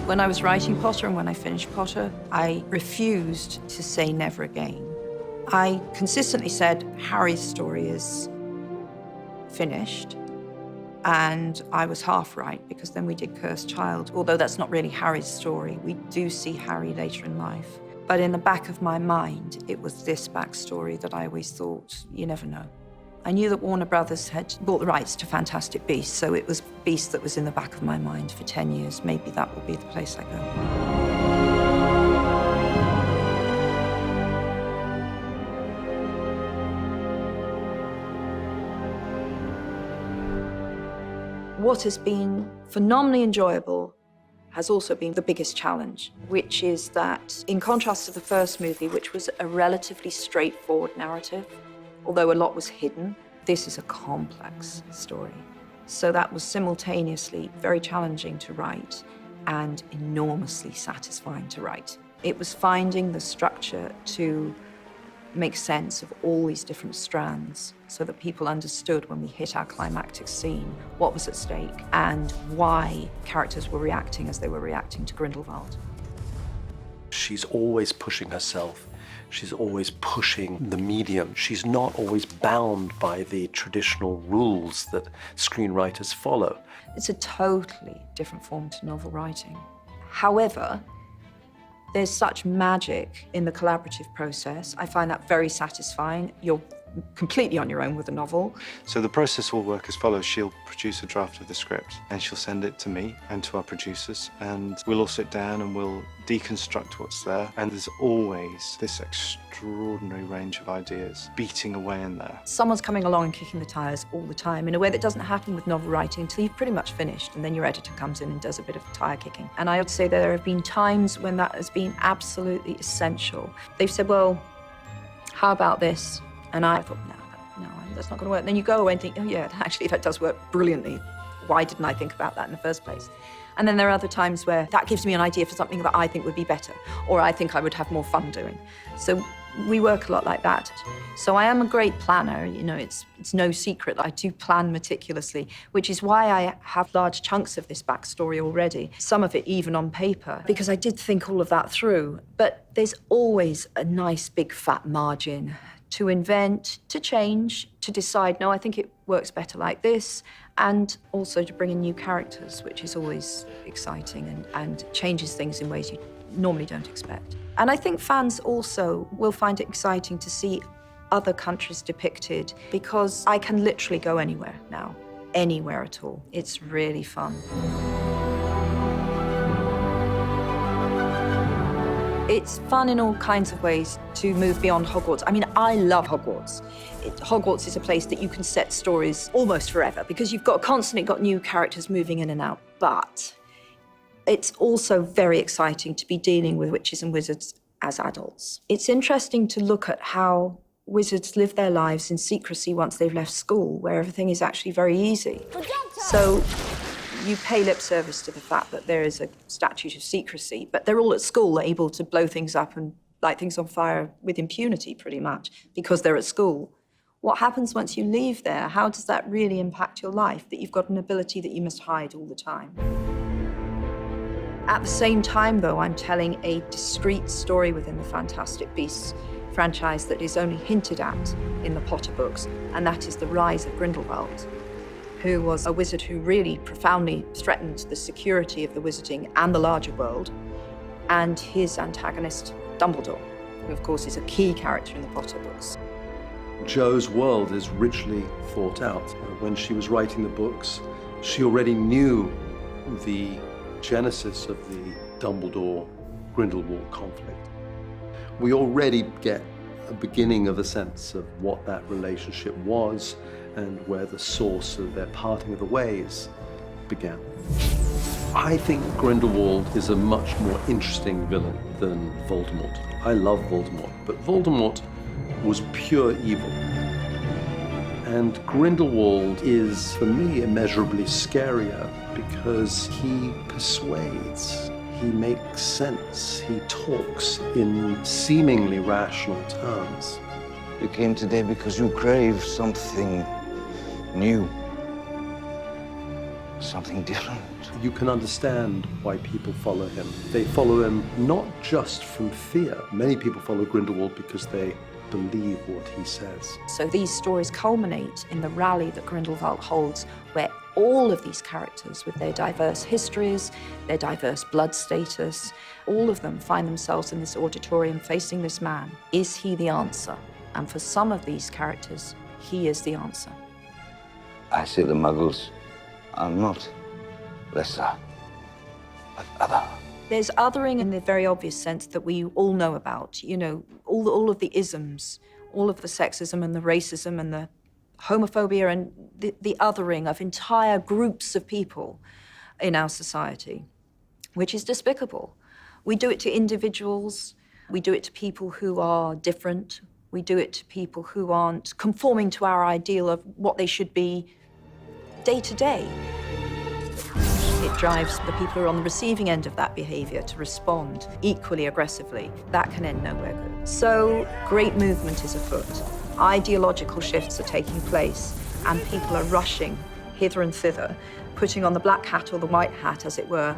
When I was writing Potter and when I finished Potter, I refused to say never again. I consistently said Harry's story is finished, and I was half right, because then we did Cursed Child. Although that's not really Harry's story, we do see Harry later in life. But in the back of my mind, it was this backstory that I always thought, you never know. I knew that Warner Brothers had bought the rights to Fantastic Beasts, so it was Beast that was in the back of my mind for 10 years. Maybe that will be the place I go. What has been phenomenally enjoyable has also been the biggest challenge, which is that, in contrast to the first movie, which was a relatively straightforward narrative, although a lot was hidden, this is a complex story. So that was simultaneously very challenging to write and enormously satisfying to write. It was finding the structure to make sense of all these different strands so that people understood when we hit our climactic scene what was at stake and why characters were reacting as they were reacting to Grindelwald. She's always pushing herself. She's always pushing the medium. She's not always bound by the traditional rules that screenwriters follow. It's a totally different form to novel writing. However, there's such magic in the collaborative process. I find that very satisfying. You're completely on your own with a novel. So the process will work as follows. She'll produce a draft of the script and she'll send it to me and to our producers, and we'll all sit down and we'll deconstruct what's there. And there's always this extraordinary range of ideas beating away in there. Someone's coming along and kicking the tires all the time in a way that doesn't happen with novel writing until you've pretty much finished, and then your editor comes in and does a bit of tire kicking. And I would say there have been times when that has been absolutely essential. They've said, well, how about this? And I thought, no, that's not going to work. And then you go away and think, oh yeah, actually that does work brilliantly. Why didn't I think about that in the first place? And then there are other times where that gives me an idea for something that I think would be better, or I think I would have more fun doing. So we work a lot like that. So I am a great planner, you know, it's no secret that I do plan meticulously, which is why I have large chunks of this backstory already, some of it even on paper, because I did think all of that through. But there's always a nice big fat margin to invent, to change, to decide, no, I think it works better like this, and also to bring in new characters, which is always exciting and changes things in ways you normally don't expect. And I think fans also will find it exciting to see other countries depicted, because I can literally go anywhere now, anywhere at all. It's really fun. It's fun in all kinds of ways to move beyond Hogwarts. I mean, I love Hogwarts. Hogwarts is a place that you can set stories almost forever because you've constantly got new characters moving in and out. But it's also very exciting to be dealing with witches and wizards as adults. It's interesting to look at how wizards live their lives in secrecy once they've left school, where everything is actually very easy. So you pay lip service to the fact that there is a statute of secrecy, but they're all at school able to blow things up and light things on fire with impunity, pretty much, because they're at school. What happens once you leave there? How does that really impact your life, that you've got an ability that you must hide all the time? At the same time, though, I'm telling a discrete story within the Fantastic Beasts franchise that is only hinted at in the Potter books, and that is the rise of Grindelwald, who was a wizard who really profoundly threatened the security of the wizarding and the larger world, and his antagonist, Dumbledore, who of course is a key character in the Potter books. Jo's world is richly thought out. When she was writing the books, she already knew the genesis of the Dumbledore-Grindelwald conflict. We already get a beginning of a sense of what that relationship was and where the source of their parting of the ways began. I think Grindelwald is a much more interesting villain than Voldemort. I love Voldemort, but Voldemort was pure evil. And Grindelwald is, for me, immeasurably scarier because he persuades, he makes sense, he talks in seemingly rational terms. You came today because you crave something new. something different. You can understand why people follow him. They follow him not just from fear. Many people follow Grindelwald because they believe what he says. So these stories culminate in the rally that Grindelwald holds, where all of these characters, with their diverse histories, their diverse blood status, all of them find themselves in this auditorium facing this man. Is he the answer? And for some of these characters, he is the answer. I see the Muggles are not lesser, but other. There's othering in the very obvious sense that we all know about, you know, all of the isms, all of the sexism and the racism and the homophobia and the othering of entire groups of people in our society, which is despicable. We do it to individuals, we do it to people who are different, we do it to people who aren't conforming to our ideal of what they should be day to day. It drives the people who are on the receiving end of that behavior to respond equally aggressively. That can end nowhere good. So great movement is afoot. Ideological shifts are taking place, and people are rushing hither and thither, putting on the black hat or the white hat, as it were,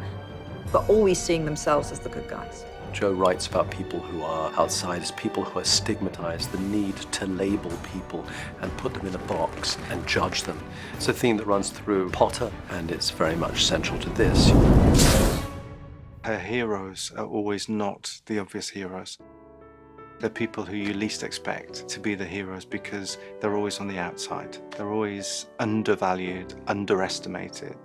but always seeing themselves as the good guys. Joe writes about people who are outsiders, people who are stigmatized, the need to label people and put them in a box and judge them. It's a theme that runs through Potter, and it's very much central to this. Her heroes are always not the obvious heroes. They're people who you least expect to be the heroes because they're always on the outside. They're always undervalued, underestimated.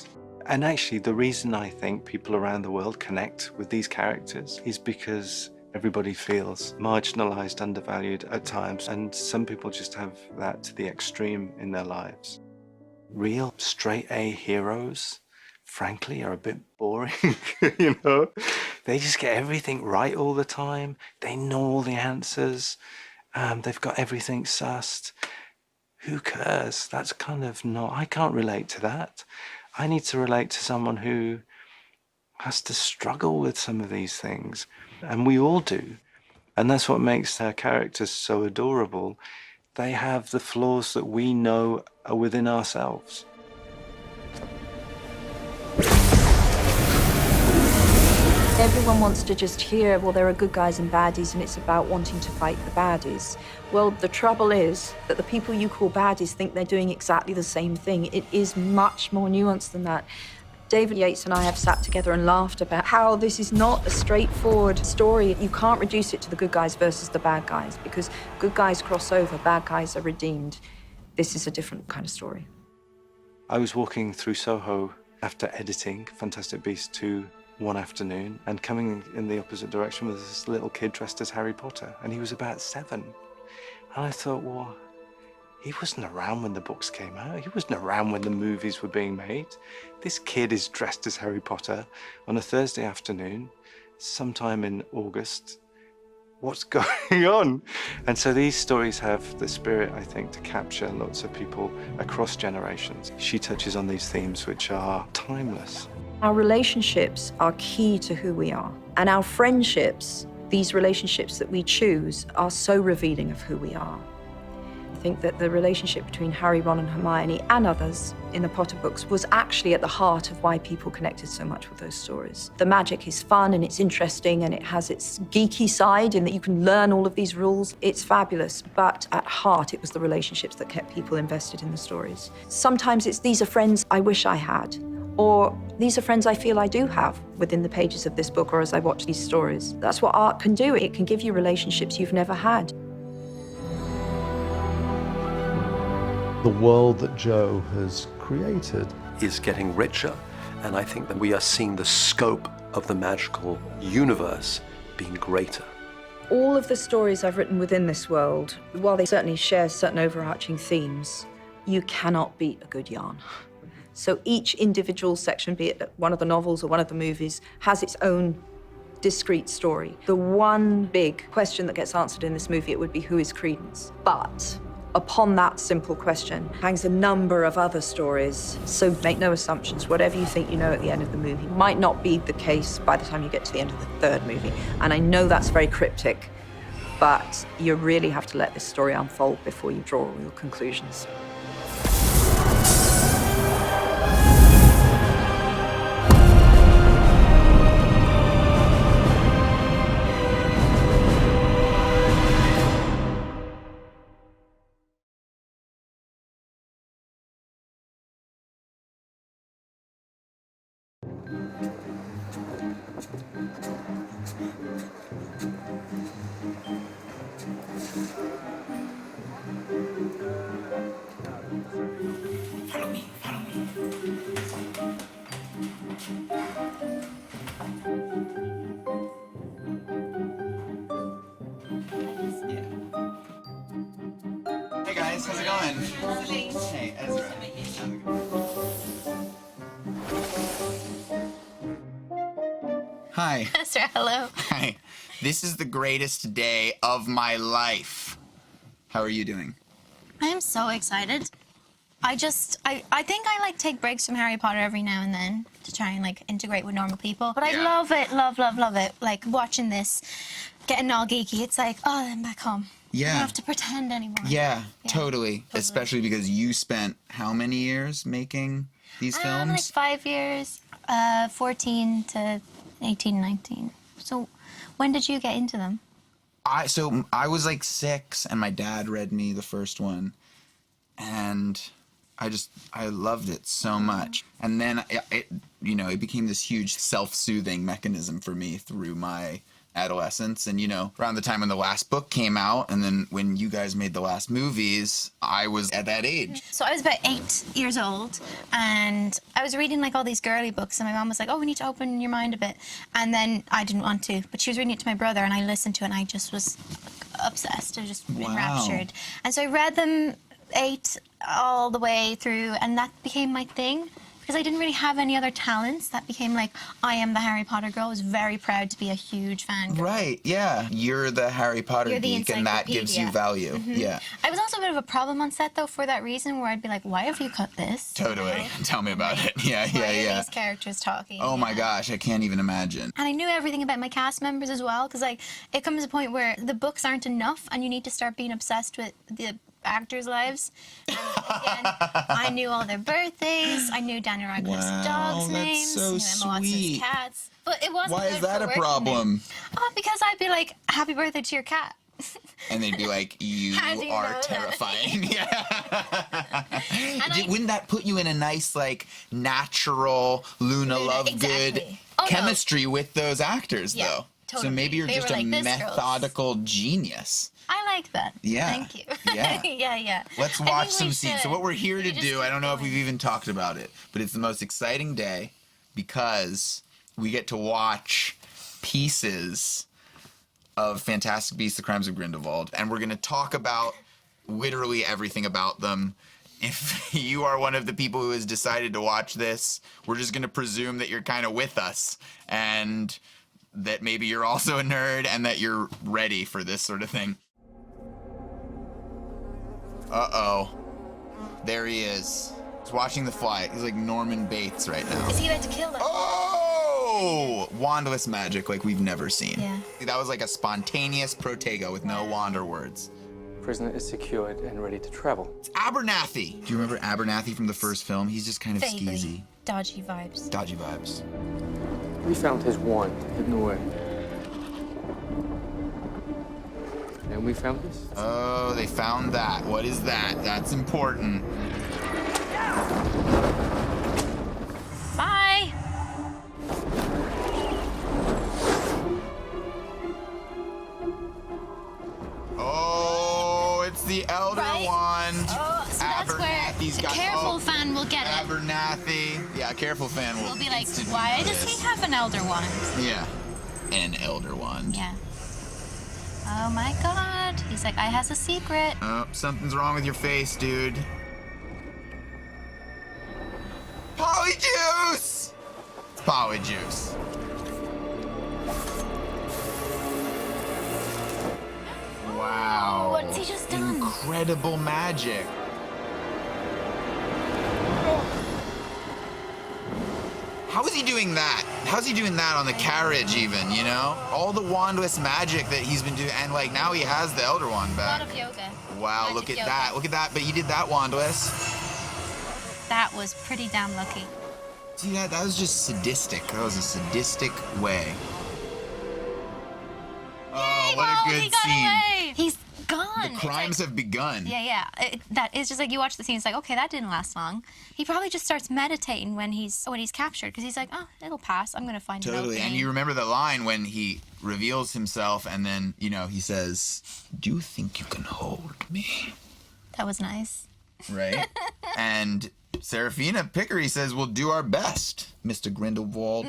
And actually, the reason I think people around the world connect with these characters is because everybody feels marginalized, undervalued at times, and some people just have that to the extreme in their lives. Real straight A heroes, frankly, are a bit boring, you know? They just get everything right all the time. They know all the answers. They've got everything sussed. Who cares? That's kind of not, I can't relate to that. I need to relate to someone who has to struggle with some of these things, and we all do. And that's what makes their characters so adorable. They have the flaws that we know are within ourselves. Everyone wants to just hear, well, there are good guys and baddies, and it's about wanting to fight the baddies. Well, the trouble is that the people you call baddies think they're doing exactly the same thing. It is much more nuanced than that. David Yates and I have sat together and laughed about how this is not a straightforward story. You can't reduce it to the good guys versus the bad guys, because good guys cross over, bad guys are redeemed. This is a different kind of story. I was walking through Soho after editing Fantastic Beasts 2 one afternoon, and coming in the opposite direction was this little kid dressed as Harry Potter, and he was about 7. And I thought, well, he wasn't around when the books came out. He wasn't around when the movies were being made. This kid is dressed as Harry Potter on a Thursday afternoon, sometime in August. What's going on? And so these stories have the spirit, I think, to capture lots of people across generations. She touches on these themes which are timeless. Our relationships are key to who we are. And our friendships, these relationships that we choose, are so revealing of who we are. I think that the relationship between Harry, Ron, and Hermione, and others in the Potter books, was actually at the heart of why people connected so much with those stories. The magic is fun, and it's interesting, and it has its geeky side in that you can learn all of these rules. It's fabulous, but at heart, it was the relationships that kept people invested in the stories. Sometimes it's, these are friends I wish I had, or these are friends I feel I do have within the pages of this book or as I watch these stories. That's what art can do. It can give you relationships you've never had. The world that Joe has created is getting richer, and I think that we are seeing the scope of the magical universe being greater. All of the stories I've written within this world, while they certainly share certain overarching themes, you cannot beat a good yarn. So each individual section, be it one of the novels or one of the movies, has its own discrete story. The one big question that gets answered in this movie, it would be, who is Credence? But upon that simple question hangs a number of other stories. So make no assumptions. Whatever you think you know at the end of the movie might not be the case by the time you get to the end of the third movie. And I know that's very cryptic, but you really have to let this story unfold before you draw real conclusions. guys, how's it going? Hey, Ezra. Hi. Ezra, hello. Hi. This is the greatest day of my life. How are you doing? I'm so excited. I think I like take breaks from Harry Potter every now and then to try and like integrate with normal people. But I love it, love it. Like watching this, getting all geeky. It's like, oh, I'm back home. Yeah. I don't have to pretend anymore. Yeah, totally. Especially because you spent how many years making these films? Like 5 years, 14 to 18, 19. So when did you get into them? I was like 6 and my dad read me the first one and I loved it so much. And then it became this huge self-soothing mechanism for me through my adolescence. And around the time when the last book came out and then when you guys made the last movies, I was at that age. So I was about 8 years old and I was reading like all these girly books and my mom was like, oh, we need to open your mind a bit. And then I didn't want to, but she was reading it to my brother and I listened to it and I just was obsessed. I was just enraptured. And so I read them 8 all the way through and that became my thing. Because I didn't really have any other talents, that became like, I am the Harry Potter girl. I was very proud to be a huge fan girl. Right, yeah. You're the Harry Potter geek and that gives you value. Mm-hmm. Yeah. I was also a bit of a problem on set though for that reason where I'd be like, why have you cut this? Totally. Tell me about it. Yeah. Why are these characters talking? Oh my gosh, I can't even imagine. And I knew everything about my cast members as well because like it comes to a point where the books aren't enough and you need to start being obsessed with the actors' lives. And again, I knew all their birthdays. I knew Daniel Radcliffe's dogs' names. So I knew Emma Watson's cats. But it wasn't. Why is that a problem? Oh, because I'd be like, "Happy birthday to your cat." And they'd be like, you are terrifying. Wouldn't that put you in a nice, like, natural Luna Lovegood chemistry with those actors, though? Totally. So maybe you're just a methodical genius. I like that. Yeah. Thank you. Yeah. yeah. Let's watch some scenes. So what we're here to do, I don't know if we've even talked about it, but it's the most exciting day because we get to watch pieces of Fantastic Beasts: The Crimes of Grindelwald, and we're going to talk about literally everything about them. If you are one of the people who has decided to watch this, we're just going to presume that you're kind of with us and that maybe you're also a nerd and that you're ready for this sort of thing. Uh-oh. There he is. He's watching the flight. He's like Norman Bates right now. Is he about to kill them? Oh! Wandless magic like we've never seen. Yeah. That was like a spontaneous protego with no wand or words. Prisoner is secured and ready to travel. It's Abernathy! Do you remember Abernathy from the first film? He's just kind of skeezy. Dodgy vibes. Dodgy vibes. We found his wand hidden away. And we found this. Oh, they found that. What is that? That's important. Bye! Oh, it's the Elder Wand. Oh, so that's where a careful fan will get it. Abernathy. Yeah, a careful fan will. We'll be like, why does he have an Elder Wand? Yeah, an Elder Wand. Yeah. Oh my god. He's like, I has a secret. Oh, something's wrong with your face, dude. Polyjuice! It's Polyjuice. Wow. What's he just done? Incredible magic. How is he doing that? How's he doing that on the carriage even, you know? All the wandless magic that he's been doing, and like now he has the Elder Wand back. A lot of yoga. Wow, look at that. Look at that, but he did that wandless. That was pretty damn lucky. See, that was just sadistic. That was a sadistic way. Oh, what a good scene. Away. He's gone. The crimes have begun. Yeah. That is just like you watch the scene. It's like, okay, that didn't last long. He probably just starts meditating when he's captured because he's like, oh, it'll pass. I'm gonna find totally. And you remember the line when he reveals himself and then he says, "Do you think you can hold me?" That was nice. Right. And Serafina Pickery says, "We'll do our best, Mr. Grindelwald."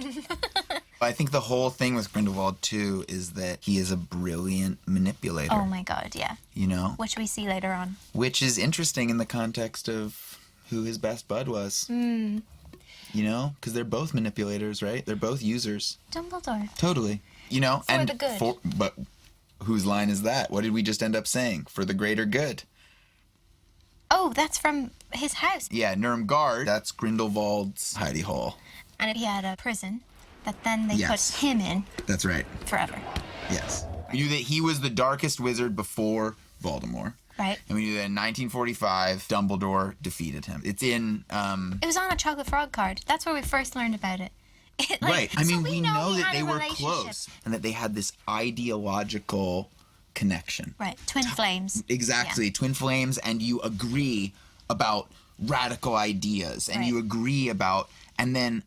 I think the whole thing with Grindelwald, too, is that he is a brilliant manipulator. Oh my god, yeah. You know? Which we see later on. Which is interesting in the context of who his best bud was. You know? Because they're both manipulators, right? They're both users. Dumbledore. Totally. You know? For the good. But whose line is that? What did we just end up saying? For the greater good. Oh, that's from his house. Yeah, Nurmgard, that's Grindelwald's hidey hole. And he had a prison that then they Yes. put him in That's right. forever. Yes. We knew that he was the darkest wizard before Voldemort. Right. And we knew that in 1945, Dumbledore defeated him. It's in, It was on a chocolate frog card. That's where we first learned about it. right. I so mean, we know he that had they a were relationship. close and that they had this ideological connection. Right. Twin flames. Exactly. Yeah. Twin flames, and you agree about radical ideas, and Right. you agree about, and then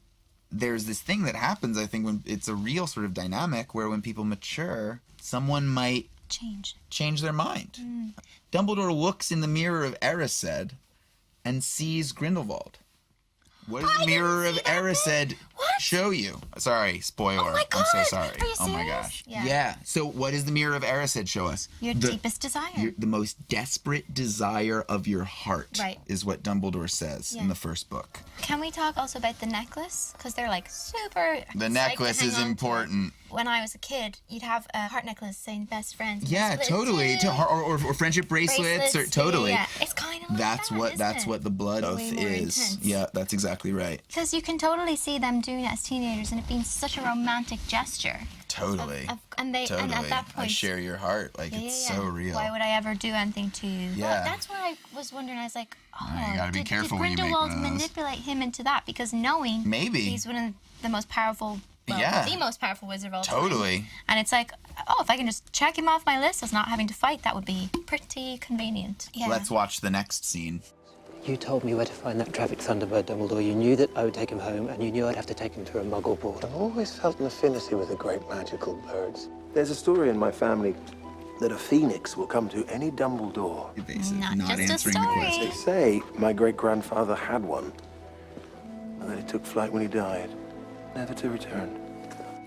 there's this thing that happens, I think, when it's a real sort of dynamic where when people mature, someone might change their mind. Dumbledore looks in the mirror of Erised and sees Grindelwald. What does the mirror of Erised show you? Sorry, spoiler. Oh my God. I'm so sorry. Are you Oh my serious? gosh. Yeah. So what does the mirror of Erised show us? Your deepest desire. The most desperate desire of your heart, Right. is what Dumbledore says in the first book. Can we talk also about the necklace? Because they're like super. The psyched necklace to hang is on to it. important. When I was a kid, you'd have a heart necklace saying best friends. and Yeah, split totally. in two. Or friendship bracelets, or totally. Yeah, it's kind of like That's isn't what it? the blood oath Way more is. intense. Yeah, that's exactly right. Because you can totally see them doing it as teenagers and it being such a romantic gesture. Totally. And they Totally. and at that point, I share your heart. Like, it's so real. Why would I ever do anything to you? Yeah. Well, that's what I was wondering. I was like, you gotta be careful when you make Grindelwald one of those. manipulate him into that? Because knowing Maybe. he's one of the most powerful, the most powerful wizard of all time. Totally. And it's like, oh, if I can just check him off my list as not having to fight, that would be pretty convenient. Yeah. Let's watch the next scene. You told me where to find that traffic thunderbird, Dumbledore. You knew that I would take him home, and you knew I'd have to take him to a muggle ball. I've always felt an affinity with the great magical birds. There's a story in my family that a phoenix will come to any Dumbledore. Not just a answering the story. question. They say my great-grandfather had one, and that he took flight when he died, never to return.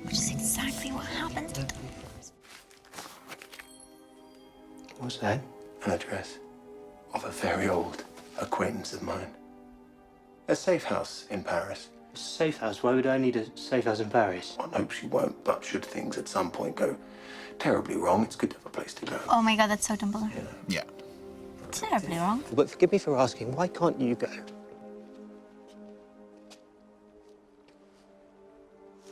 Which is exactly what happened. What's that? An address of a very old acquaintance of mine. A safe house in Paris. Safe house? Why would I need a safe house in Paris? One hopes she won't, but should things at some point go terribly wrong, it's good to have a place to go. Oh my god, that's so Dumbledore. Yeah. It's terribly wrong. But forgive me for asking, why can't you go?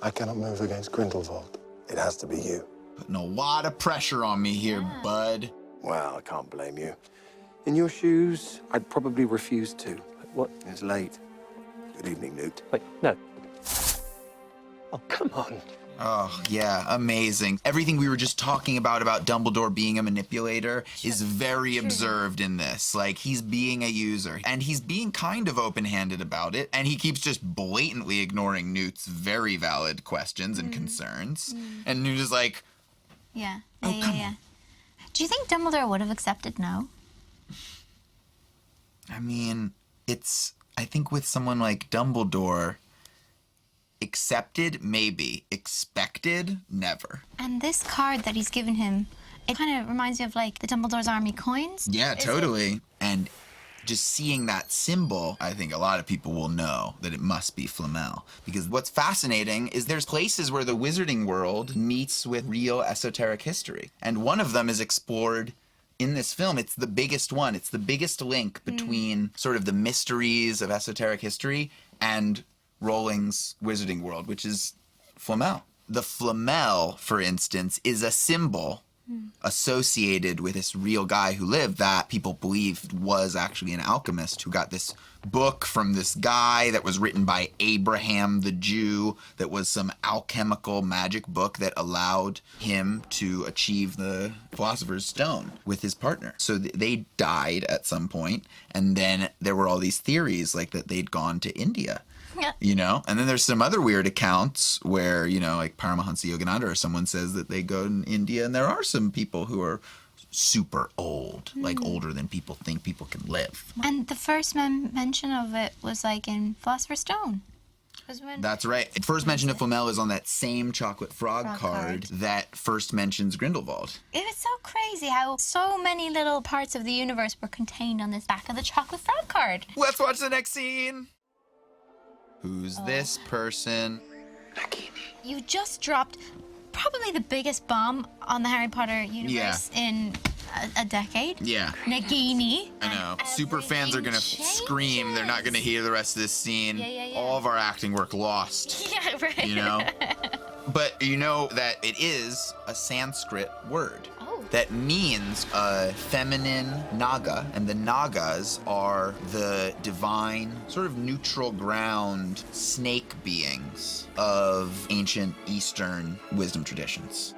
I cannot move against Grindelwald. It has to be you. Putting a lot of pressure on me here, bud. Well, I can't blame you. In your shoes, I'd probably refuse to. What? It's late. Good evening, Newt. Wait, no. Oh, come on. Oh, yeah, amazing. Everything we were just talking about Dumbledore being a manipulator is very observed in this. Like, he's being a user, and he's being kind of open-handed about it, and he keeps just blatantly ignoring Newt's very valid questions and concerns. And Newt is like, Yeah. Oh, come Yeah. Do you think Dumbledore would have accepted no? I mean, I think with someone like Dumbledore, accepted, maybe. Expected, never. And this card that he's given him, it kind of reminds me of like the Dumbledore's Army coins. Yeah, Is totally. And just seeing that symbol, I think a lot of people will know that it must be Flamel. Because what's fascinating is there's places where the wizarding world meets with real esoteric history. And one of them is explored in this film. It's the biggest one. It's the biggest link between sort of the mysteries of esoteric history and Rowling's wizarding world, which is Flamel. The Flamel, for instance, is a symbol associated with this real guy who lived that people believed was actually an alchemist who got this book from this guy that was written by Abraham the Jew that was some alchemical magic book that allowed him to achieve the Philosopher's Stone with his partner. So they died at some point, and then there were all these theories like that they'd gone to India. Yeah. You know, and then there's some other weird accounts where, you know, like Paramahansa Yogananda or someone says that they go in India and there are some people who are super old, like older than people think people can live. And the first mention of it was like in Philosopher's Stone. 'Cause when- That's right. First mention of Flamel is on that same chocolate frog card that first mentions Grindelwald. It was so crazy how so many little parts of the universe were contained on this back of the chocolate frog card. Let's watch the next scene. Who's this person? You just dropped probably the biggest bomb on the Harry Potter universe in a decade. Yeah. Nagini. I know. Super fans are gonna scream. They're not gonna hear the rest of this scene. Yeah. All of our acting work lost. Yeah, right. You know? But you know that it is a Sanskrit word. That means a feminine naga, and the nagas are the divine, sort of neutral ground snake beings of ancient Eastern wisdom traditions.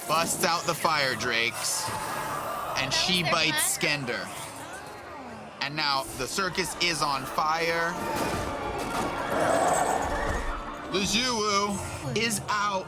Busts out the fire drakes, and she bites Skender. And now the circus is on fire. The Zuu is out.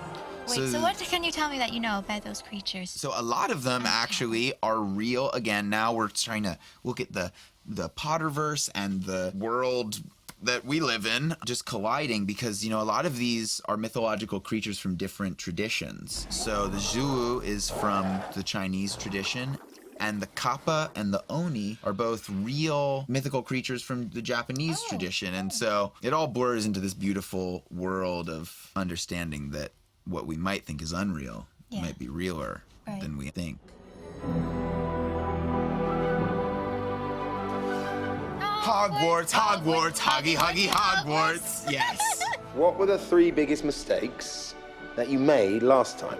Wait, so what can you tell me that you know about those creatures? So a lot of them actually are real. Again, now we're trying to look at the Potterverse and the world that we live in just colliding, because, you know, a lot of these are mythological creatures from different traditions. So the Zuu is from the Chinese tradition, and the Kappa and the Oni are both real mythical creatures from the Japanese tradition. And so it all blurs into this beautiful world of understanding that what we might think is unreal might be realer than we think. Hogwarts, Hogwarts, Hoggy, Hoggy, Hogwarts. Yes. What were the 3 biggest mistakes that you made last time?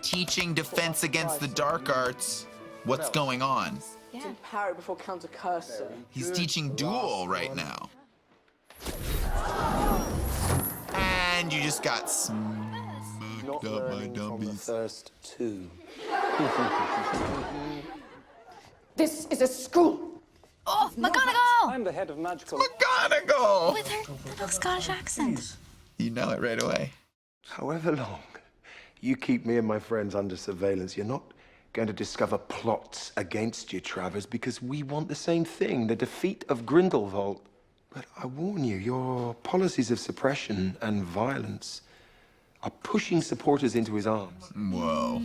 Teaching defense against the dark arts. What's going on? Yeah. Parry before counter cursor. He's teaching duel right now. And you just got smooked up by dummies. First 2. This is a school. Oh, McGonagall! I'm the head of magical. McGonagall! With her little Scottish accent. You know it right away. However long you keep me and my friends under surveillance, you're not going to discover plots against you, Travers, because we want the same thing, the defeat of Grindelwald. But I warn you, your policies of suppression and violence are pushing supporters into his arms. Whoa.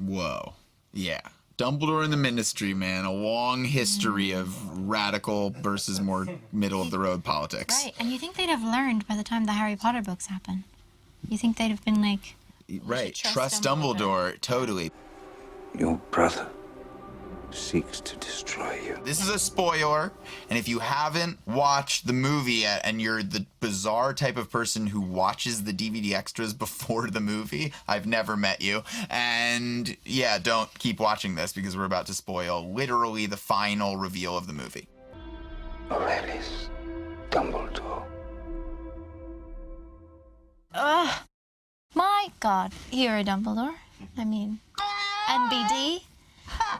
Whoa. Yeah. Dumbledore and the Ministry, man. A long history of radical versus more middle-of-the-road politics. Right, and you think they'd have learned by the time the Harry Potter books happen? You think they'd have been like... Right, trust Dumbledore. Totally. Your brother seeks to destroy you. This is a spoiler, and if you haven't watched the movie yet and you're the bizarre type of person who watches the DVD extras before the movie, I've never met you. And yeah, don't keep watching this because we're about to spoil literally the final reveal of the movie. Aurelius Dumbledore. Ugh. My God, you're a Dumbledore. I mean, NBD.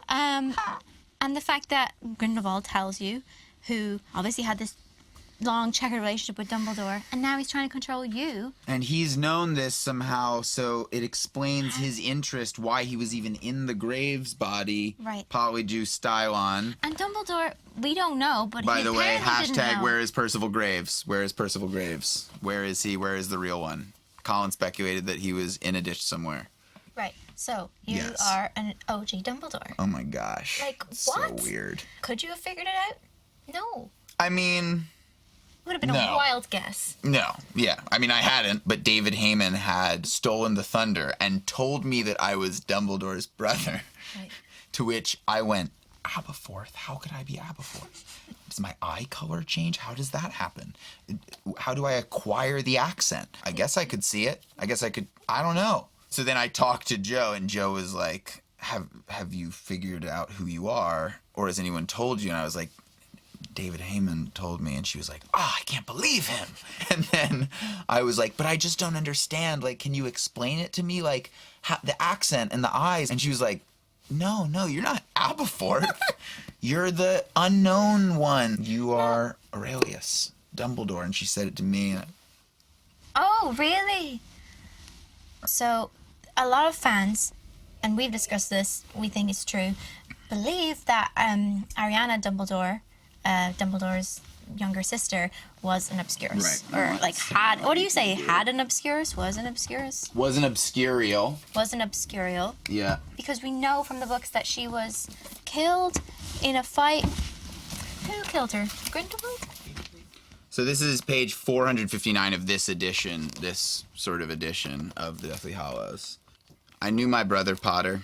And the fact that Grindelwald tells you, who obviously had this long checkered relationship with Dumbledore, and now he's trying to control you. And he's known this somehow, so it explains his interest, why he was even in the Graves body. Right. Polyjuice Stylon. And Dumbledore, we don't know, but By he the way, apparently didn't hashtag know. where is Percival Graves? Where is Percival Graves? Where is he? Where is the real one? Colin speculated that he was in a ditch somewhere. Right. So you Yes. are an OG Dumbledore. Oh my gosh. Like, It's what? So weird. Could you have figured it out? No. I mean, Would have been No. a wild guess. no. Yeah. I mean, I hadn't, but David Heyman had stolen the thunder and told me that I was Dumbledore's brother. Right. To which I went, Aberforth? How could I be Aberforth? Does my eye color change? How does that happen? How do I acquire the accent? I guess I could see it. I guess I could, I don't know. So then I talked to Joe, and Joe was like, have you figured out who you are? Or has anyone told you? And I was like, David Heyman told me. And she was like, oh, I can't believe him. And then I was like, but I just don't understand. Like, can you explain it to me? Like, the accent and the eyes. And she was like, no, you're not Aberforth. You're the unknown one. You are Aurelius Dumbledore. And she said it to me. Oh, really? So, a lot of fans, and we've discussed this, we think it's true, believe that Ariana Dumbledore, Dumbledore's younger sister was an obscurus. Right. Or like had, what do you say, had an obscurus, was an obscurus? Was an obscurial. Was an obscurial. Yeah. Because we know from the books that she was killed in a fight. Who killed her? Grindelwald? So this is page 459 of this edition, this sort of edition of the Deathly Hallows. I knew my brother Potter.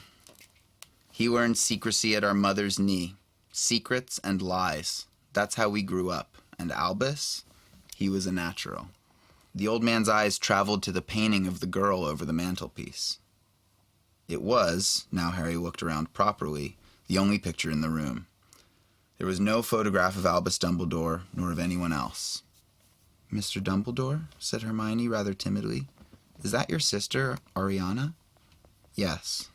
He learned secrecy at our mother's knee. Secrets and lies. That's how we grew up. And Albus, he was a natural. The old man's eyes traveled to the painting of the girl over the mantelpiece. It was, now Harry looked around properly, the only picture in the room. There was no photograph of Albus Dumbledore, nor of anyone else. Mr. Dumbledore, said Hermione rather timidly. Is that your sister, Ariana? Yes,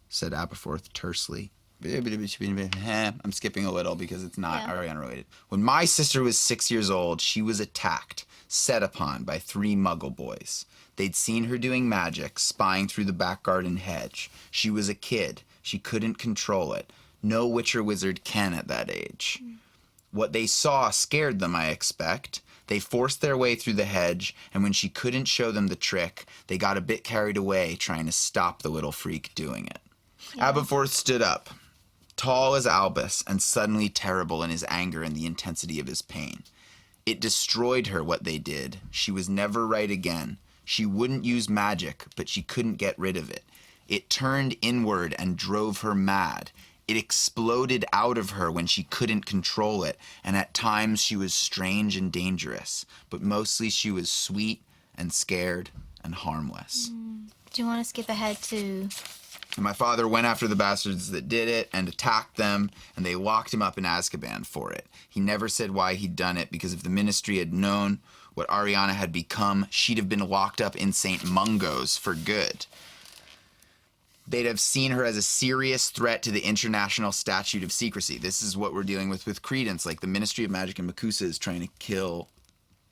said Aberforth tersely. I'm skipping a little because it's not Ariana related. When my sister was 6 years old, she was attacked, set upon by 3 Muggle boys. They'd seen her doing magic, spying through the back garden hedge. She was a kid. She couldn't control it. No witch or wizard can at that age. What they saw scared them, I expect. They forced their way through the hedge, and when she couldn't show them the trick, they got a bit carried away trying to stop the little freak doing it. Aberforth stood up, tall as Albus, and suddenly terrible in his anger and the intensity of his pain. It destroyed her, what they did. She was never right again. She wouldn't use magic, but she couldn't get rid of it. It turned inward and drove her mad. It exploded out of her when she couldn't control it, and at times she was strange and dangerous, but mostly she was sweet and scared and harmless. Do you want to skip ahead to... And my father went after the bastards that did it and attacked them, and they locked him up in Azkaban for it. He never said why he'd done it, because if the Ministry had known what Ariana had become, she'd have been locked up in St. Mungo's for good. They'd have seen her as a serious threat to the International Statute of Secrecy. This is what we're dealing with Credence. Like, the Ministry of Magic and Makusa is trying to kill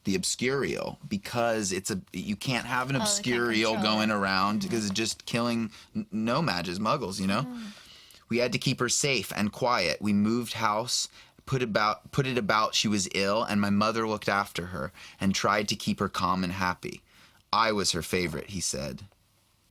the Obscurial because you can't have an Obscurial going around because it's just killing no mages, muggles, you know? We had to keep her safe and quiet. We moved house, put it about she was ill, and my mother looked after her and tried to keep her calm and happy. I was her favorite, he said.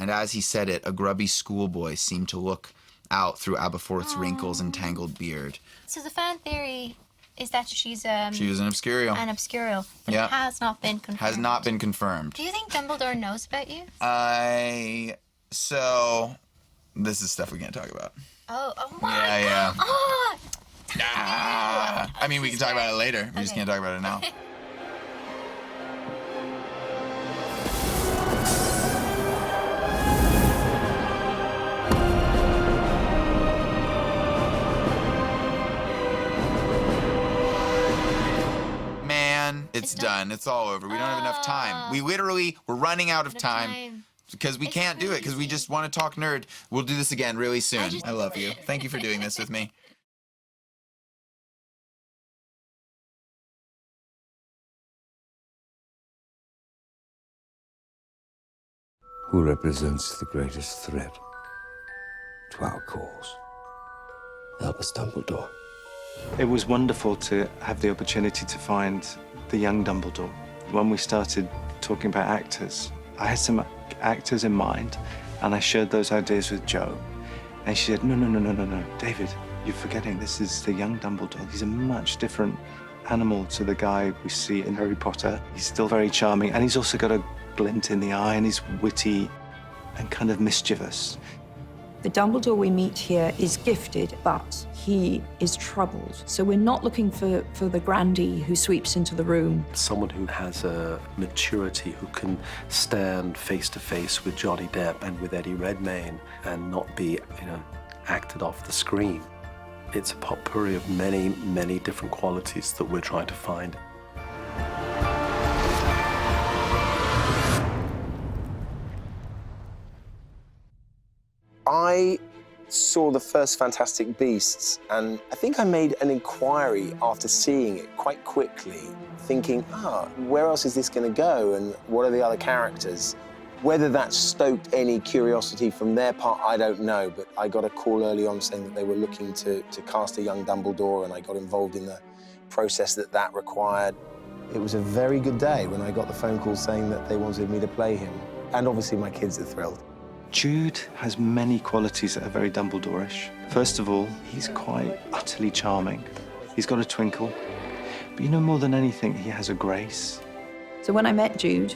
And as he said it, a grubby schoolboy seemed to look out through Aberforth's wrinkles and tangled beard. So the fan theory is that she was an Obscurial. An Obscurial. But it has not been confirmed. Has not been confirmed. Do you think Dumbledore knows about you? So, this is stuff we can't talk about. Oh my God. Oh! I mean, we can talk about it later. We just can't talk about it now. It's done. It's all over. We don't have enough time. We're running out of time because we can't do it because we just want to talk nerd. We'll do this again really soon. I love you. Thank you for doing this with me. Who represents the greatest threat to our cause? Albus Dumbledore. It was wonderful to have the opportunity to find the young Dumbledore. When we started talking about actors, I had some actors in mind, and I shared those ideas with Jo. And she said, no, David, you're forgetting this is the young Dumbledore. He's a much different animal to the guy we see in Harry Potter. He's still very charming, and he's also got a glint in the eye, and he's witty and kind of mischievous. The Dumbledore we meet here is gifted, but he is troubled. So we're not looking for the grandee who sweeps into the room. Someone who has a maturity, who can stand face to face with Johnny Depp and with Eddie Redmayne and not be, acted off the screen. It's a potpourri of many, many different qualities that we're trying to find. I saw the first Fantastic Beasts, and I think I made an inquiry after seeing it quite quickly, thinking, where else is this going to go, and what are the other characters? Whether that stoked any curiosity from their part, I don't know, but I got a call early on saying that they were looking to cast a young Dumbledore, and I got involved in process that required. It was a very good day when I got the phone call saying that they wanted me to play him. And obviously my kids are thrilled. Jude has many qualities that are very Dumbledore-ish. First of all, he's quite utterly charming. He's got a twinkle. But you know, more than anything, he has a grace. So when I met Jude,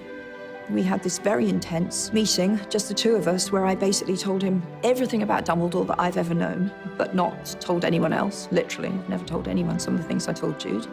we had this very intense meeting, just the two of us, where I basically told him everything about Dumbledore that I've ever known, but not told anyone else, literally. Never told anyone some of the things I told Jude.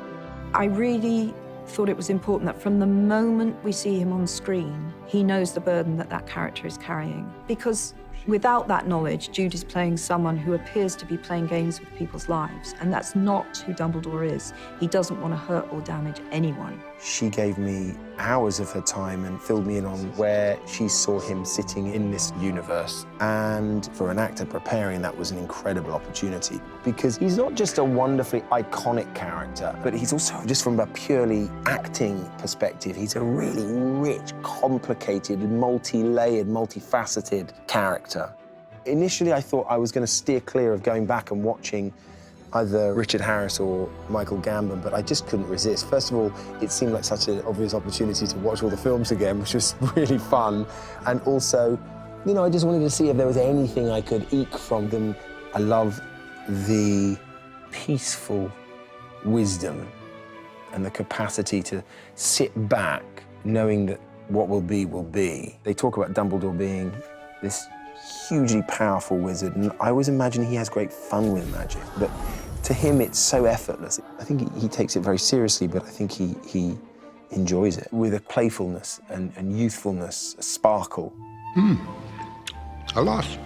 I really thought it was important that from the moment we see him on screen, he knows the burden that that character is carrying. Because without that knowledge, Jude is playing someone who appears to be playing games with people's lives, and that's not who Dumbledore is. He doesn't want to hurt or damage anyone. She gave me hours of her time and filled me in on where she saw him sitting in this universe. And for an actor preparing, that was an incredible opportunity, because he's not just a wonderfully iconic character, but he's also, just from a purely acting perspective, he's a really rich, complicated, multi-layered, multifaceted character. Initially, I thought I was going to steer clear of going back and watching either Richard Harris or Michael Gambon, but I just couldn't resist. First of all, it seemed like such an obvious opportunity to watch all the films again, which was really fun. And also, you know, I just wanted to see if there was anything I could eke from them. I love the peaceful wisdom and the capacity to sit back knowing that what will be will be. They talk about Dumbledore being this hugely powerful wizard, and I always imagine he has great fun with magic, but to him it's so effortless. I think he takes it very seriously, but I think he enjoys it with a playfulness and youthfulness, a sparkle. Alas,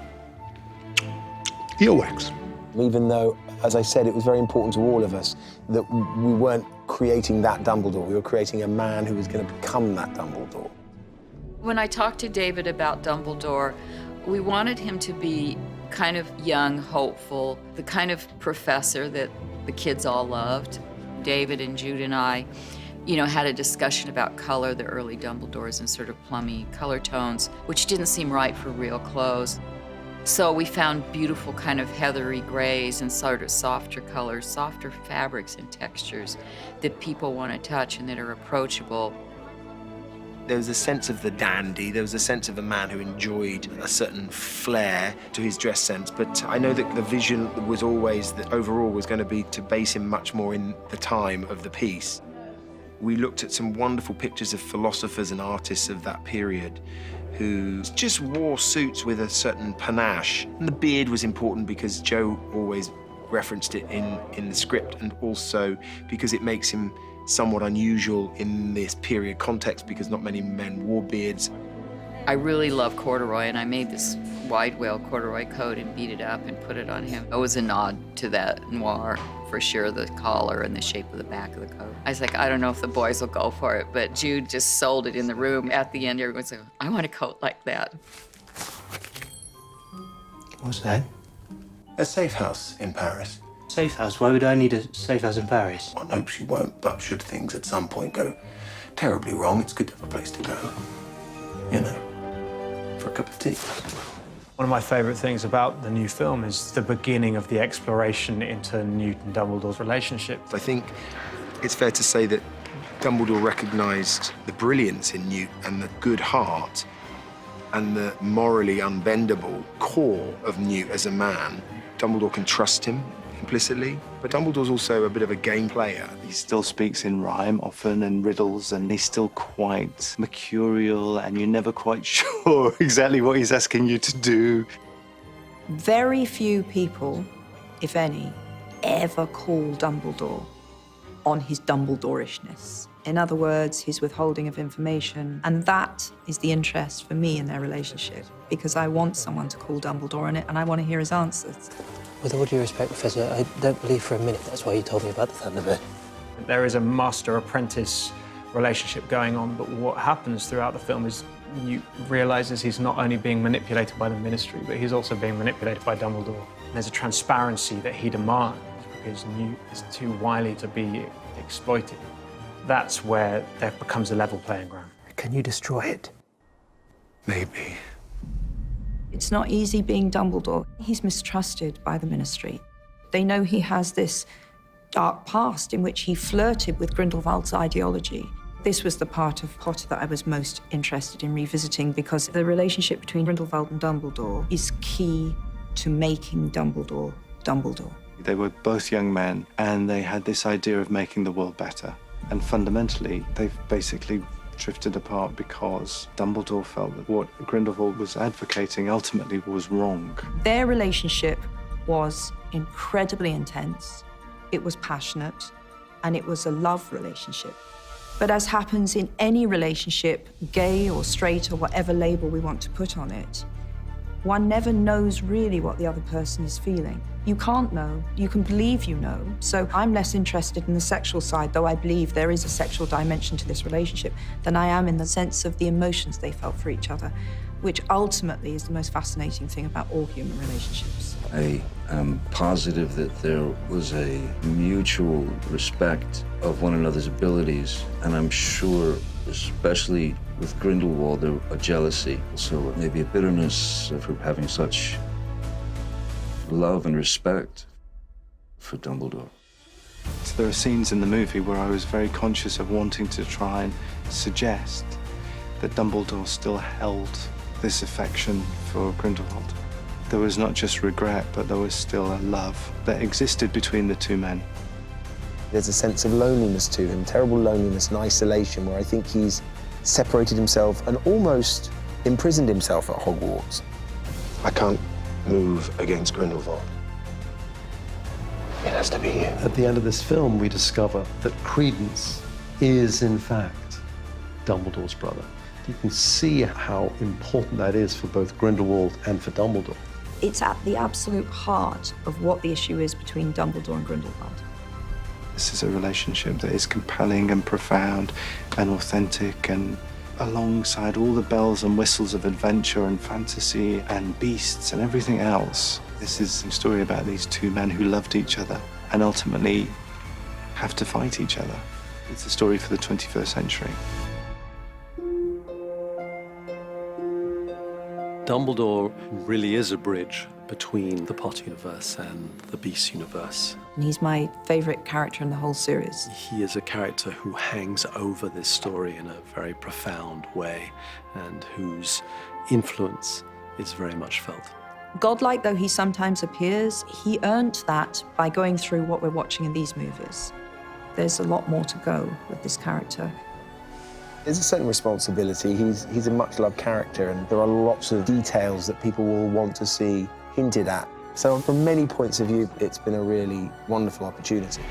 earwax. Even though, as I said, it was very important to all of us that we weren't creating that Dumbledore, we were creating a man who was going to become that Dumbledore. When I talked to David about Dumbledore, we wanted him to be kind of young, hopeful, the kind of professor that the kids all loved. David and Jude and I, you know, had a discussion about color, the early Dumbledores, and sort of plummy color tones, which didn't seem right for real clothes. So we found beautiful kind of heathery grays and sort of softer colors, softer fabrics and textures that people want to touch and that are approachable. There was a sense of the dandy, there was a sense of a man who enjoyed a certain flair to his dress sense, but I know that the vision was always that overall was going to be to base him much more in the time of the piece. We looked at some wonderful pictures of philosophers and artists of that period who just wore suits with a certain panache. And the beard was important because Joe always referenced it in the script, and also because it makes him somewhat unusual in this period context because not many men wore beards. I really love corduroy, and I made this wide wale corduroy coat and beat it up and put it on him. It was a nod to that noir, for sure, the collar and the shape of the back of the coat. I was like, I don't know if the boys will go for it, but Jude just sold it in the room. At the end, everyone's like, I want a coat like that. What's that? A safe house in Paris. Safe house? Why would I need a safe house in Paris? I hope she won't, but should things at some point go terribly wrong, it's good to have a place to go. You know, for a cup of tea. One of my favourite things about the new film is the beginning of the exploration into Newt and Dumbledore's relationship. I think it's fair to say that Dumbledore recognised the brilliance in Newt and the good heart and the morally unbendable core of Newt as a man. Dumbledore can trust him implicitly, but Dumbledore's also a bit of a game player. He still speaks in rhyme often and riddles, and he's still quite mercurial, and you're never quite sure exactly what he's asking you to do. Very few people, if any, ever call Dumbledore on his Dumbledorishness. In other words, his withholding of information. And that is the interest for me in their relationship, because I want someone to call Dumbledore on it and I want to hear his answers. With all due respect, Professor, I don't believe for a minute that's why you told me about the Thunderbird. There is a master-apprentice relationship going on, but what happens throughout the film is Newt realises he's not only being manipulated by the Ministry, but he's also being manipulated by Dumbledore. And there's a transparency that he demands because Newt is too wily to be exploited. That's where there becomes a level playing ground. Can you destroy it? Maybe. It's not easy being Dumbledore. He's mistrusted by the Ministry. They know he has this dark past in which he flirted with Grindelwald's ideology. This was the part of Potter that I was most interested in revisiting because the relationship between Grindelwald and Dumbledore is key to making Dumbledore Dumbledore. They were both young men and they had this idea of making the world better. And fundamentally, they've basically drifted apart because Dumbledore felt that what Grindelwald was advocating ultimately was wrong. Their relationship was incredibly intense, it was passionate, and it was a love relationship. But as happens in any relationship, gay or straight or whatever label we want to put on it, one never knows really what the other person is feeling. You can't know. You can believe you know. So I'm less interested in the sexual side, though I believe there is a sexual dimension to this relationship, than I am in the sense of the emotions they felt for each other, which ultimately is the most fascinating thing about all human relationships. I am positive that there was a mutual respect of one another's abilities, and I'm sure, especially with Grindelwald, there a jealousy, so maybe a bitterness for having such love and respect for Dumbledore. So there are scenes in the movie where I was very conscious of wanting to try and suggest that Dumbledore still held this affection for Grindelwald. There was not just regret, but there was still a love that existed between the two men. There's a sense of loneliness to him, terrible loneliness and isolation, where I think he's separated himself and almost imprisoned himself at Hogwarts. I can't move against Grindelwald. It has to be you. At the end of this film, we discover that Credence is, in fact, Dumbledore's brother. You can see how important that is for both Grindelwald and for Dumbledore. It's at the absolute heart of what the issue is between Dumbledore and Grindelwald. This is a relationship that is compelling and profound and authentic, and alongside all the bells and whistles of adventure and fantasy and beasts and everything else, this is a story about these two men who loved each other and ultimately have to fight each other. It's a story for the 21st century. Dumbledore really is a bridge between the Potter universe and the Beast universe. And he's my favourite character in the whole series. He is a character who hangs over this story in a very profound way and whose influence is very much felt. Godlike though he sometimes appears, he earned that by going through what we're watching in these movies. There's a lot more to go with this character. There's a certain responsibility. He's a much-loved character, and there are lots of details that people will want to see hinted at. So from many points of view, it's been a really wonderful opportunity.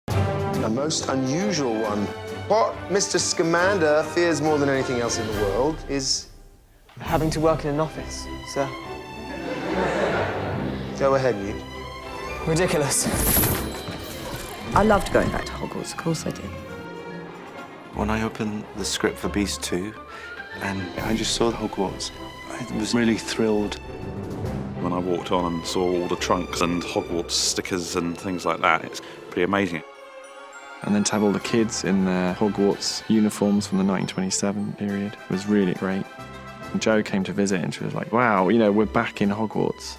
A most unusual one. What Mr. Scamander fears more than anything else in the world is having to work in an office, sir. Go ahead, Newt. Ridiculous. I loved going back to Hogwarts, of course I did. When I opened the script for Beast 2 and I just saw Hogwarts, I was really thrilled. When I walked on and saw all the trunks and Hogwarts stickers and things like that, it's pretty amazing. And then to have all the kids in their Hogwarts uniforms from the 1927 period was really great. And Jo came to visit and she was like, wow, you know, we're back in Hogwarts.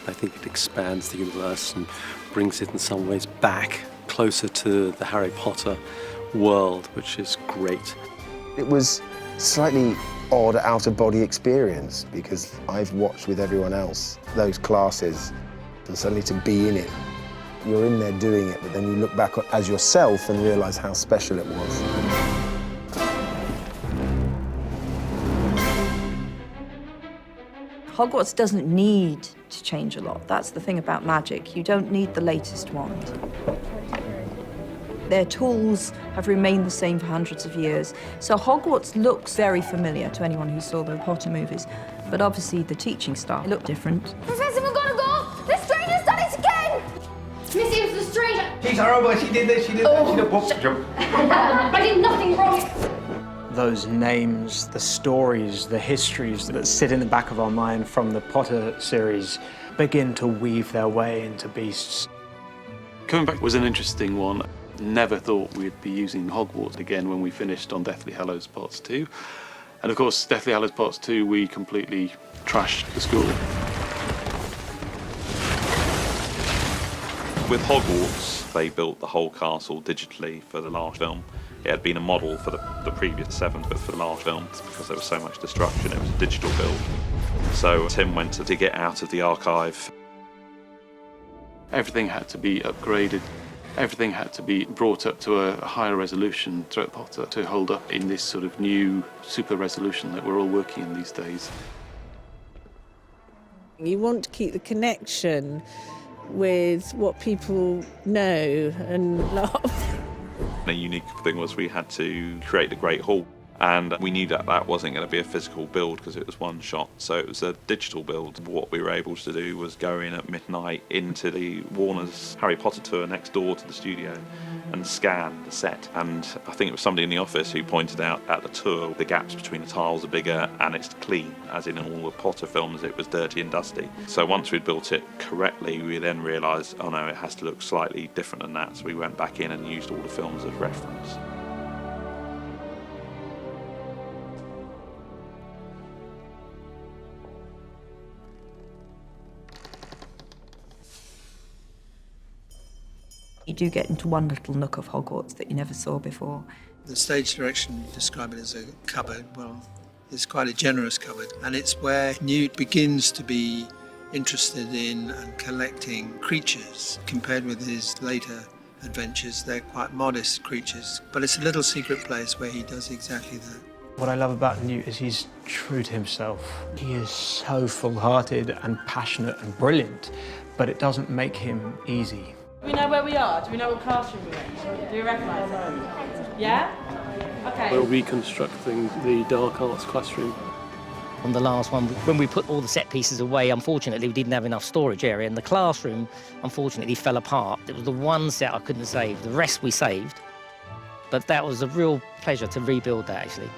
I think it expands the universe and brings it in some ways back closer to the Harry Potter world, which is great. It was slightly odd out-of-body experience because I've watched with everyone else those classes, and suddenly to be in it, you're in there doing it, but then you look back as yourself and realise how special it was. Hogwarts doesn't need to change a lot. That's the thing about magic. You don't need the latest wand. Their tools have remained the same for hundreds of years. So Hogwarts looks very familiar to anyone who saw the Potter movies, but obviously the teaching staff look different. Professor McGonagall, the stranger done it again! Missy, it's the stranger! She's horrible, she did this, she did that, she did that. I did nothing wrong! Those names, the stories, the histories that sit in the back of our mind from the Potter series begin to weave their way into Beasts. Coming back was an interesting one. Never thought we'd be using Hogwarts again when we finished on Deathly Hallows Parts 2. And of course, Deathly Hallows Parts 2, we completely trashed the school. With Hogwarts, they built the whole castle digitally for the last film. It had been a model for the previous 7, but for the last film, because there was so much destruction, it was a digital build. So Tim went to dig it out of the archive. Everything had to be upgraded. Everything had to be brought up to a higher resolution throughout Potter to hold up in this sort of new super resolution that we're all working in these days. You want to keep the connection with what people know and love. A unique thing was we had to create a great hall, and we knew that that wasn't going to be a physical build because it was one shot, so it was a digital build. What we were able to do was go in at midnight into the Warner's Harry Potter tour next door to the studio and scan the set. And I think it was somebody in the office who pointed out at the tour the gaps between the tiles are bigger and it's clean, as in all the Potter films it was dirty and dusty. So once we'd built it correctly, we then realised, oh no, it has to look slightly different than that, so we went back in and used all the films as reference. You do get into one little nook of Hogwarts that you never saw before. The stage direction, you describe it as a cupboard. Well, it's quite a generous cupboard, and it's where Newt begins to be interested in and collecting creatures. Compared with his later adventures, they're quite modest creatures, but it's a little secret place where he does exactly that. What I love about Newt is he's true to himself. He is so full-hearted and passionate and brilliant, but it doesn't make him easy. Do we know where we are? Do we know what classroom we're in? Do we recognise it? Yeah? Okay. We're reconstructing the dark arts classroom. On the last one, when we put all the set pieces away, unfortunately, we didn't have enough storage area, and the classroom, unfortunately, fell apart. It was the one set I couldn't save. The rest we saved, but that was a real pleasure to rebuild that, actually.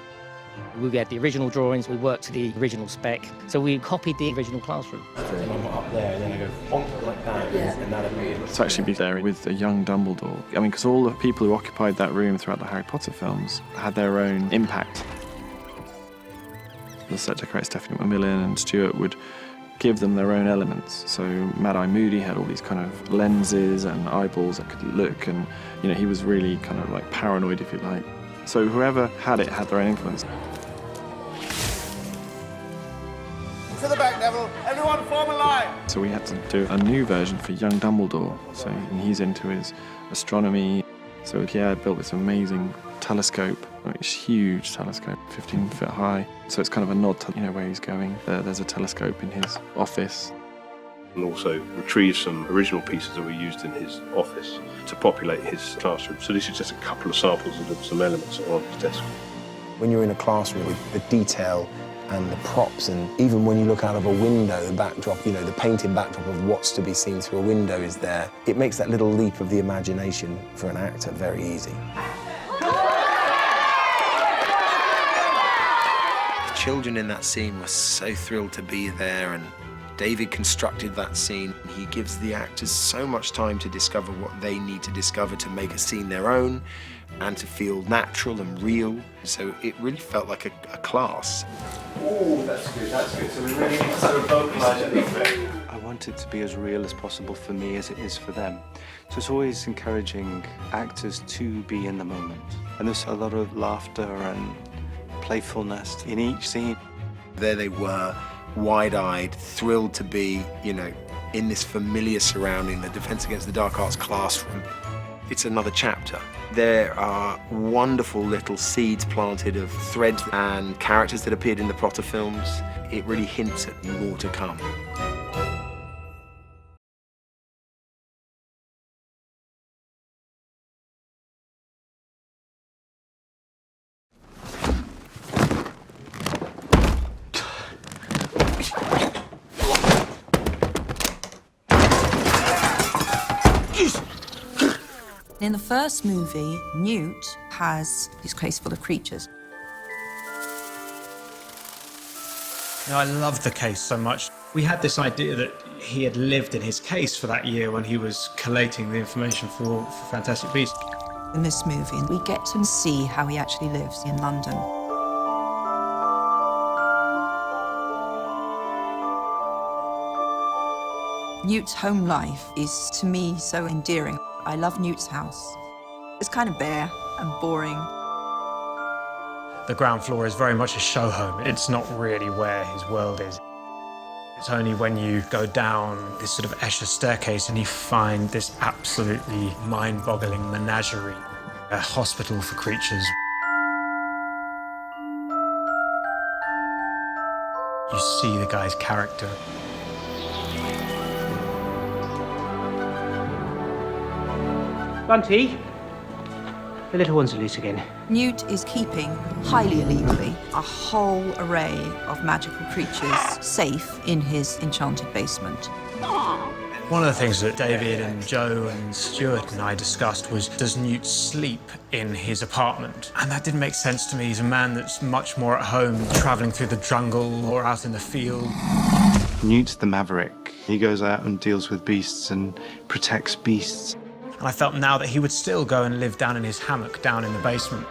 We had the original drawings, we worked to the original spec, so we copied the original classroom. And I'm up there, and then I go bonk like that, and that'll be it. To actually be there with a young Dumbledore, I mean, because all the people who occupied that room throughout the Harry Potter films had their own impact. The set decorator Stephanie McMillan and Stuart would give them their own elements. So Mad-Eye Moody had all these kind of lenses and eyeballs that could look, and you know, he was really kind of like paranoid, if you like. So whoever had it had their own influence. To the back, Neville. Everyone form a line. So we had to do a new version for young Dumbledore. So he's into his astronomy. So Pierre built this amazing telescope, this huge telescope, 15 foot high. So it's kind of a nod to, you know, where he's going. There's a telescope in his office. And also retrieved some original pieces that were used in his office to populate his classroom. So this is just a couple of samples of some elements on his desk. When you're in a classroom with the detail and the props, and even when you look out of a window, the backdrop, you know, the painted backdrop of what's to be seen through a window is there. It makes that little leap of the imagination for an actor very easy. The children in that scene were so thrilled to be there, and David constructed that scene. He gives the actors so much time to discover what they need to discover to make a scene their own and to feel natural and real. So it really felt like a class. Oh, that's good, that's good. So we really need to sort of vocalise it a little bit. I want it to be as real as possible for me as it is for them. So it's always encouraging actors to be in the moment. And there's a lot of laughter and playfulness in each scene. There they were, wide-eyed, thrilled to be, you know, in this familiar surrounding, the Defence Against the Dark Arts classroom. It's another chapter. There are wonderful little seeds planted of threads and characters that appeared in the Potter films. It really hints at more to come. In the first movie, Newt has his case full of creatures. You know, I love the case so much. We had this idea that he had lived in his case for that year when he was collating the information for Fantastic Beasts. In this movie, we get to see how he actually lives in London. Newt's home life is, to me, so endearing. I love Newt's house. It's kind of bare and boring. The ground floor is very much a show home. It's not really where his world is. It's only when you go down this sort of Escher staircase and you find this absolutely mind-boggling menagerie, a hospital for creatures. You see the guy's character. Bunty, the little ones are loose again. Newt is keeping, highly illegally, a whole array of magical creatures safe in his enchanted basement. One of the things that David and Joe and Stuart and I discussed was, does Newt sleep in his apartment? And that didn't make sense to me. He's a man that's much more at home, travelling through the jungle or out in the field. Newt's the maverick. He goes out and deals with beasts and protects beasts. And I felt now that he would still go and live down in his hammock down in the basement.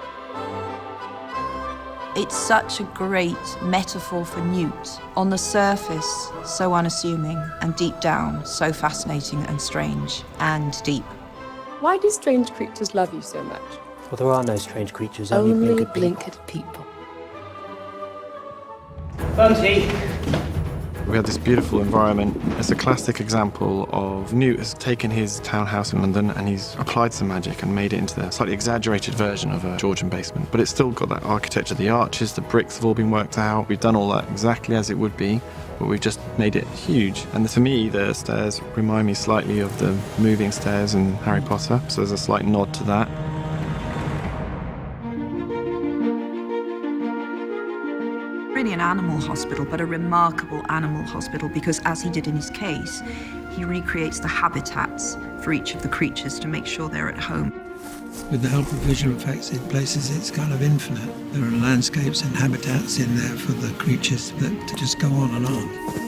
It's such a great metaphor for Newt. On the surface, so unassuming, and deep down, so fascinating and strange and deep. Why do strange creatures love you so much? Well, there are no strange creatures, only blinkered people. Bunty! We had this beautiful environment. It's a classic example of Newt has taken his townhouse in London and he's applied some magic and made it into the slightly exaggerated version of a Georgian basement. But it's still got that architecture, the arches, the bricks have all been worked out. We've done all that exactly as it would be, but we've just made it huge. And for me, the stairs remind me slightly of the moving stairs in Harry Potter, so there's a slight nod to that. Really an animal hospital, but a remarkable animal hospital, because as he did in his case, he recreates the habitats for each of the creatures to make sure they're at home. With the help of visual effects in places, it's kind of infinite. There are landscapes and habitats in there for the creatures that just go on and on.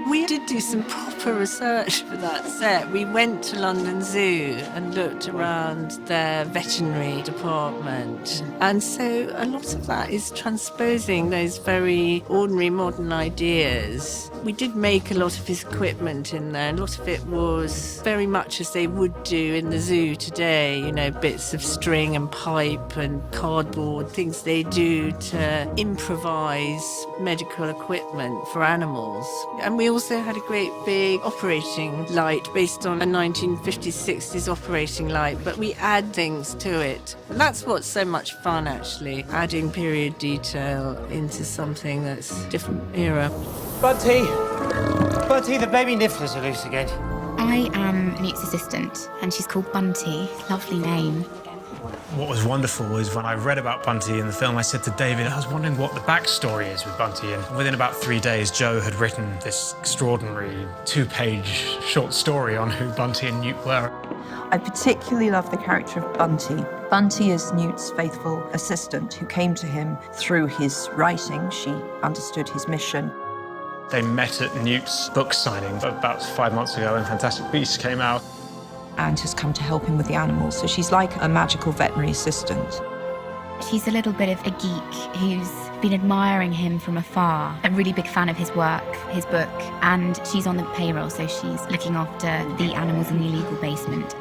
We did do some proper research for that set. We went to London Zoo and looked around their veterinary department. And so a lot of that is transposing those very ordinary modern ideas. We did make a lot of his equipment in there. A lot of it was very much as they would do in the zoo today, you know, bits of string and pipe and cardboard, things they do to improvise medical equipment for animals. And we also had a great big operating light based on a 1950s-60s operating light, but we add things to it. And that's what's so much fun, actually, adding period detail into something that's a different era. Bunty! Bunty, the baby nifflers are loose again. I am Newt's assistant, and she's called Bunty. Lovely name. What was wonderful was when I read about Bunty in the film, I said to David, I was wondering what the backstory is with Bunty. And within about 3 days, Joe had written this extraordinary 2-page short story on who Bunty and Newt were. I particularly love the character of Bunty. Bunty is Newt's faithful assistant who came to him through his writing. She understood his mission. They met at Newt's book signing about 5 months ago when Fantastic Beasts came out. And has come to help him with the animals. So she's like a magical veterinary assistant. She's a little bit of a geek who's been admiring him from afar, a really big fan of his work, his book, and she's on the payroll, so she's looking after the animals in the illegal basement.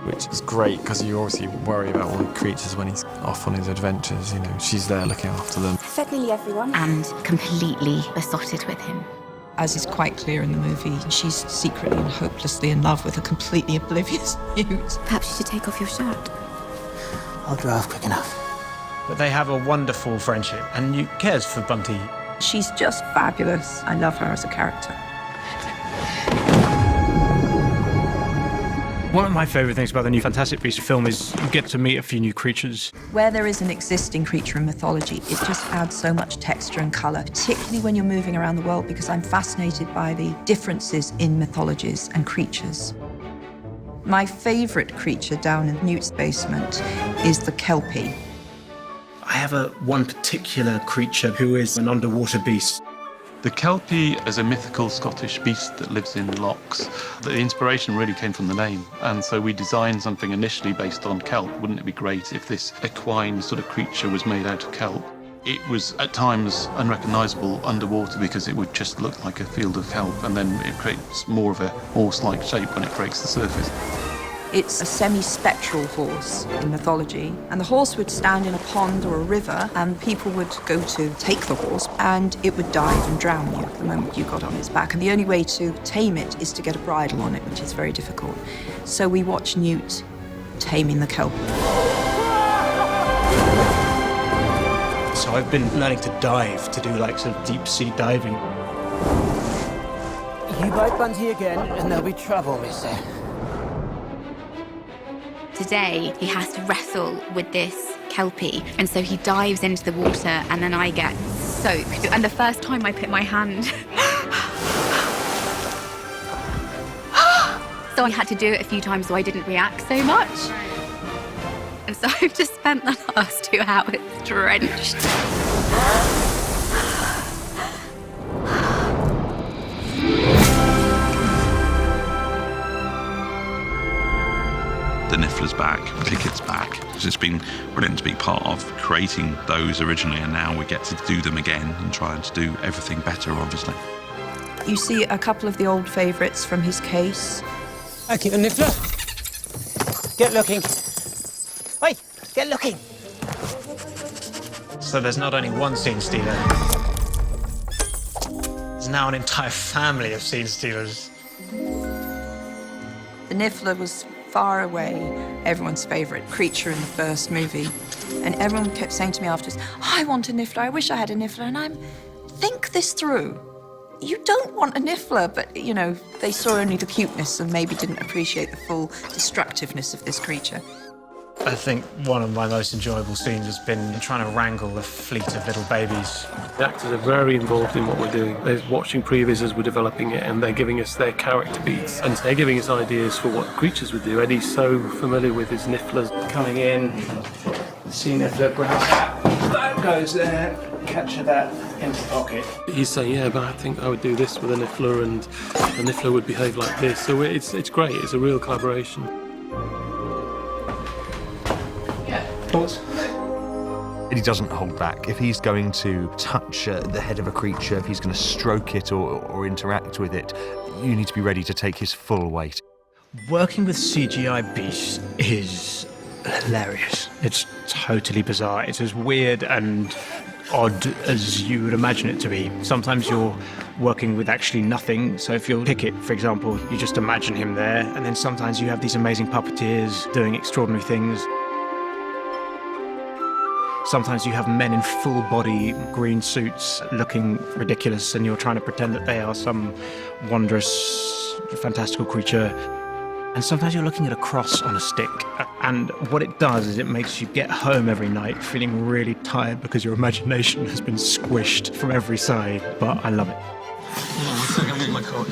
Which is great, because you obviously worry about all the creatures when he's off on his adventures, you know, she's there looking after them. Fed nearly everyone. And completely besotted with him. As is quite clear in the movie, she's secretly and hopelessly in love with a completely oblivious Newt. Perhaps you should take off your shirt. I'll dry off quick enough. But they have a wonderful friendship, and Newt cares for Bunty. She's just fabulous. I love her as a character. One of my favourite things about the new Fantastic Beasts film is you get to meet a few new creatures. Where there is an existing creature in mythology, it just adds so much texture and colour, particularly when you're moving around the world, because I'm fascinated by the differences in mythologies and creatures. My favourite creature down in Newt's basement is the Kelpie. I have one particular creature who is an underwater beast. The Kelpie is a mythical Scottish beast that lives in lochs. The inspiration really came from the name, and so we designed something initially based on kelp. Wouldn't it be great if this equine sort of creature was made out of kelp? It was at times unrecognisable underwater because it would just look like a field of kelp, and then it creates more of a horse-like shape when it breaks the surface. It's a semi-spectral horse in mythology, and the horse would stand in a pond or a river, and people would go to take the horse, and it would dive and drown you the moment you got on its back. And the only way to tame it is to get a bridle on it, which is very difficult. So we watch Newt taming the kelp. So I've been learning to dive, to do like sort of deep sea diving. You bite Bunty again, and there'll be trouble, mister. Today, he has to wrestle with this kelpie, and so he dives into the water, and then I get soaked. And the first time I put my hand, so I had to do it a few times so I didn't react so much. And so I've just spent the last 2 hours drenched. The Niffler's back, Ticket's back. It's been brilliant to be part of creating those originally, and now we get to do them again and trying to do everything better, obviously. You see a couple of the old favourites from his case. Okay, the Niffler. Get looking. Oi, get looking. So there's not only one scene stealer. There's now an entire family of scene stealers. The Niffler was far away everyone's favourite creature in the first movie. And everyone kept saying to me afterwards, I want a Niffler, I wish I had a Niffler. And think this through. You don't want a Niffler, but, you know, they saw only the cuteness and maybe didn't appreciate the full destructiveness of this creature. I think one of my most enjoyable scenes has been trying to wrangle a fleet of little babies. The actors are very involved in what we're doing. They're watching previews as we're developing it, and they're giving us their character beats, and they're giving us ideas for what creatures would do. Eddie's so familiar with his Nifflers. Coming in, see Niffler, grab that goes there, capture that into pocket. He's saying, yeah, but I think I would do this with a Niffler, and the Niffler would behave like this. So it's great. It's a real collaboration. Thoughts? He doesn't hold back. If he's going to touch the head of a creature, if he's going to stroke it or interact with it, you need to be ready to take his full weight. Working with CGI beasts is hilarious. It's totally bizarre. It's as weird and odd as you would imagine it to be. Sometimes you're working with actually nothing. So if you'll pick it, for example, you just imagine him there. And then sometimes you have these amazing puppeteers doing extraordinary things. Sometimes you have men in full-body green suits looking ridiculous, and you're trying to pretend that they are some wondrous, fantastical creature. And sometimes you're looking at a cross on a stick. And what it does is it makes you get home every night feeling really tired because your imagination has been squished from every side. But I love it. Oh, I'm going to my coat.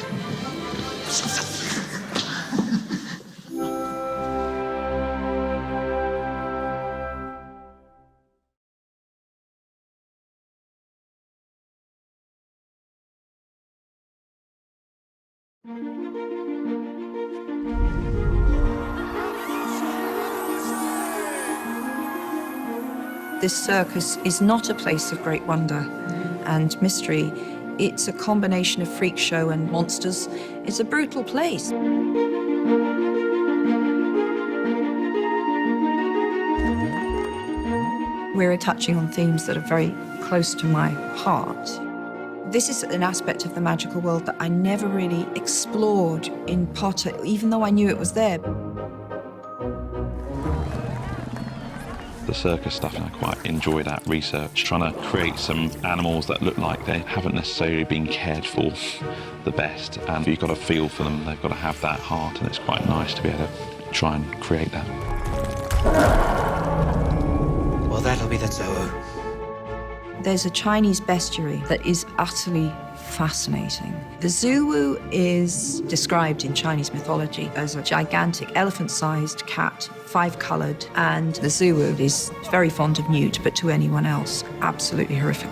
This circus is not a place of great wonder and mystery. It's a combination of freak show and monsters. It's a brutal place. We're touching on themes that are very close to my heart. This is an aspect of the magical world that I never really explored in Potter, even though I knew it was there. The circus stuff, and I quite enjoy that research, trying to create some animals that look like they haven't necessarily been cared for the best, and you've got to feel for them, they've got to have that heart, and it's quite nice to be able to try and create that. Well, that'll be the zoo. There's a Chinese bestiary that is utterly fascinating. The Zuwu is described in Chinese mythology as a gigantic elephant-sized cat, 5-coloured, and the Zuwu is very fond of Newt, but to anyone else, absolutely horrific.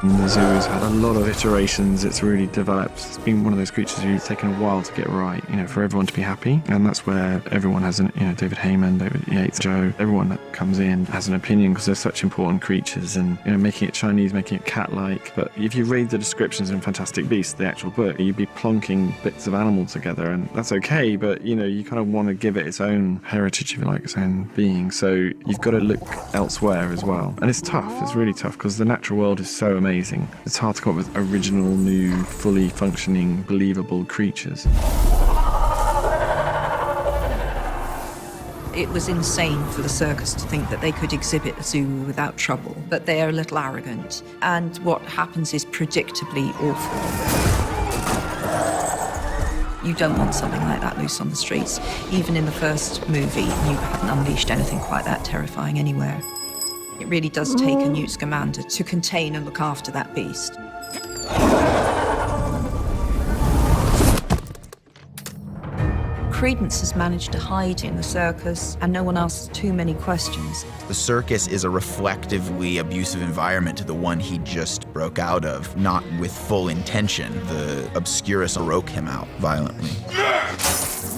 And the zoo has had a lot of iterations. It's really developed. It's been one of those creatures who's taken a while to get right, for everyone to be happy. And that's where everyone has David Heyman, David Yates, Joe, everyone that comes in has an opinion because they're such important creatures and, making it Chinese, making it cat-like. But if you read the descriptions in Fantastic Beasts, the actual book, you'd be plonking bits of animals together and that's okay, but, you kind of want to give it its own heritage, if you like, its own being. So you've got to look elsewhere as well. And it's tough. It's really tough because the natural world is so amazing. It's hard to come up with original, new, fully functioning, believable creatures. It was insane for the circus to think that they could exhibit a zoo without trouble, but they are a little arrogant. And what happens is predictably awful. You don't want something like that loose on the streets. Even in the first movie, you haven't unleashed anything quite that terrifying anywhere. It really does take a Newt Scamander to contain and look after that beast. Credence has managed to hide in the circus, and no one asks too many questions. The circus is a reflectively abusive environment to the one he just broke out of, not with full intention. The obscurus broke him out violently.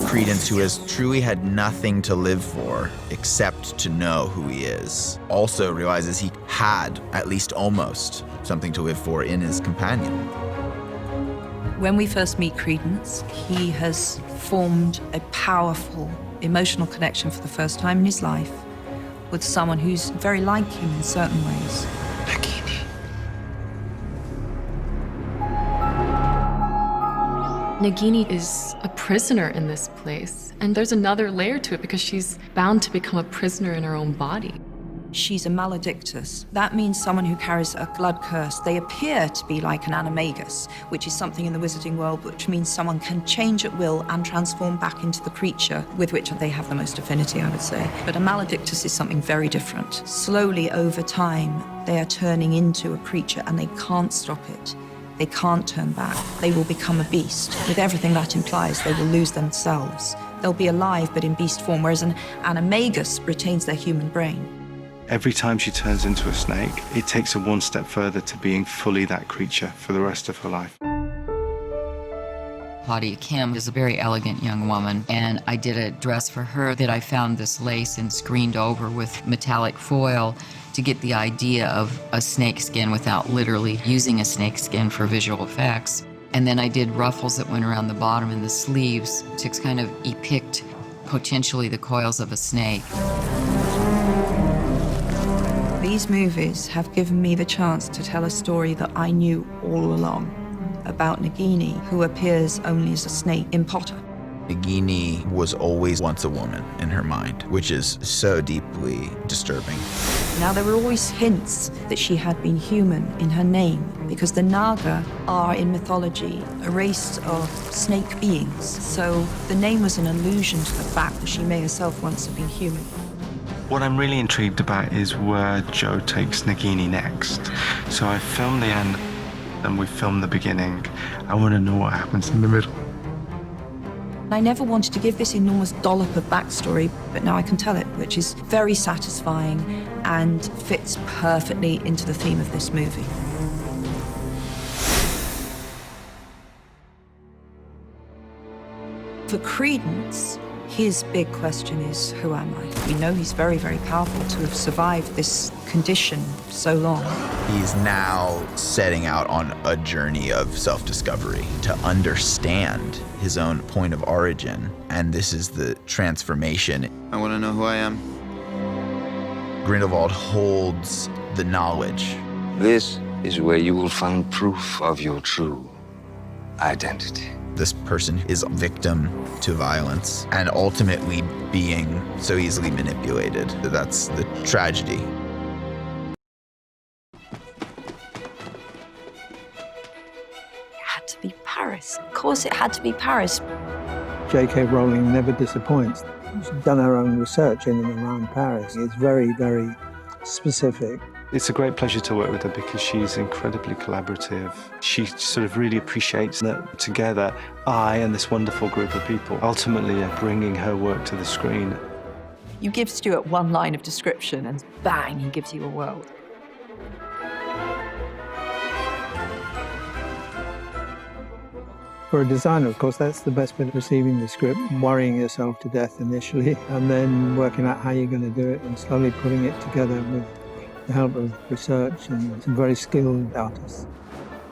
Credence, who has truly had nothing to live for except to know who he is, also realizes he had, at least almost, something to live for in his companion. When we first meet Credence, he has formed a powerful emotional connection for the first time in his life with someone who's very like him in certain ways. Nagini is a prisoner in this place, and there's another layer to it because she's bound to become a prisoner in her own body. She's a maledictus. That means someone who carries a blood curse. They appear to be like an animagus, which is something in the wizarding world, which means someone can change at will and transform back into the creature with which they have the most affinity, I would say. But a maledictus is something very different. Slowly, over time, they are turning into a creature and they can't stop it. They can't turn back. They will become a beast. With everything that implies, they will lose themselves. They'll be alive, but in beast form, whereas an animagus retains their human brain. Every time she turns into a snake, it takes her one step further to being fully that creature for the rest of her life. Claudia Kim is a very elegant young woman, and I did a dress for her that I found this lace and screened over with metallic foil to get the idea of a snake skin without literally using a snake skin for visual effects. And then I did ruffles that went around the bottom and the sleeves to kind of depict potentially the coils of a snake. These movies have given me the chance to tell a story that I knew all along about Nagini, who appears only as a snake in Potter. Nagini was always once a woman in her mind, which is so deeply disturbing. Now, there were always hints that she had been human in her name, because the Naga are, in mythology, a race of snake beings. So the name was an allusion to the fact that she may herself once have been human. What I'm really intrigued about is where Joe takes Nagini next. So I filmed the end, and we filmed the beginning. I want to know what happens in the middle. I never wanted to give this enormous dollop of backstory, but now I can tell it, which is very satisfying and fits perfectly into the theme of this movie. For Credence, his big question is, who am I? We know he's very, very powerful to have survived this condition so long. He's now setting out on a journey of self-discovery to understand his own point of origin, and this is the transformation. I want to know who I am. Grindelwald holds the knowledge. This is where you will find proof of your true identity. This person is a victim to violence and ultimately being so easily manipulated. That's the tragedy. It had to be Paris. Of course it had to be Paris. J.K. Rowling never disappoints. She's done her own research in and around Paris. It's very, very specific. It's a great pleasure to work with her because she's incredibly collaborative. She sort of really appreciates that together, I and this wonderful group of people ultimately are bringing her work to the screen. You give Stuart one line of description and bang, he gives you a world. For a designer, of course, that's the best bit of receiving the script, worrying yourself to death initially, and then working out how you're going to do it and slowly putting it together with the help of research and some very skilled artists.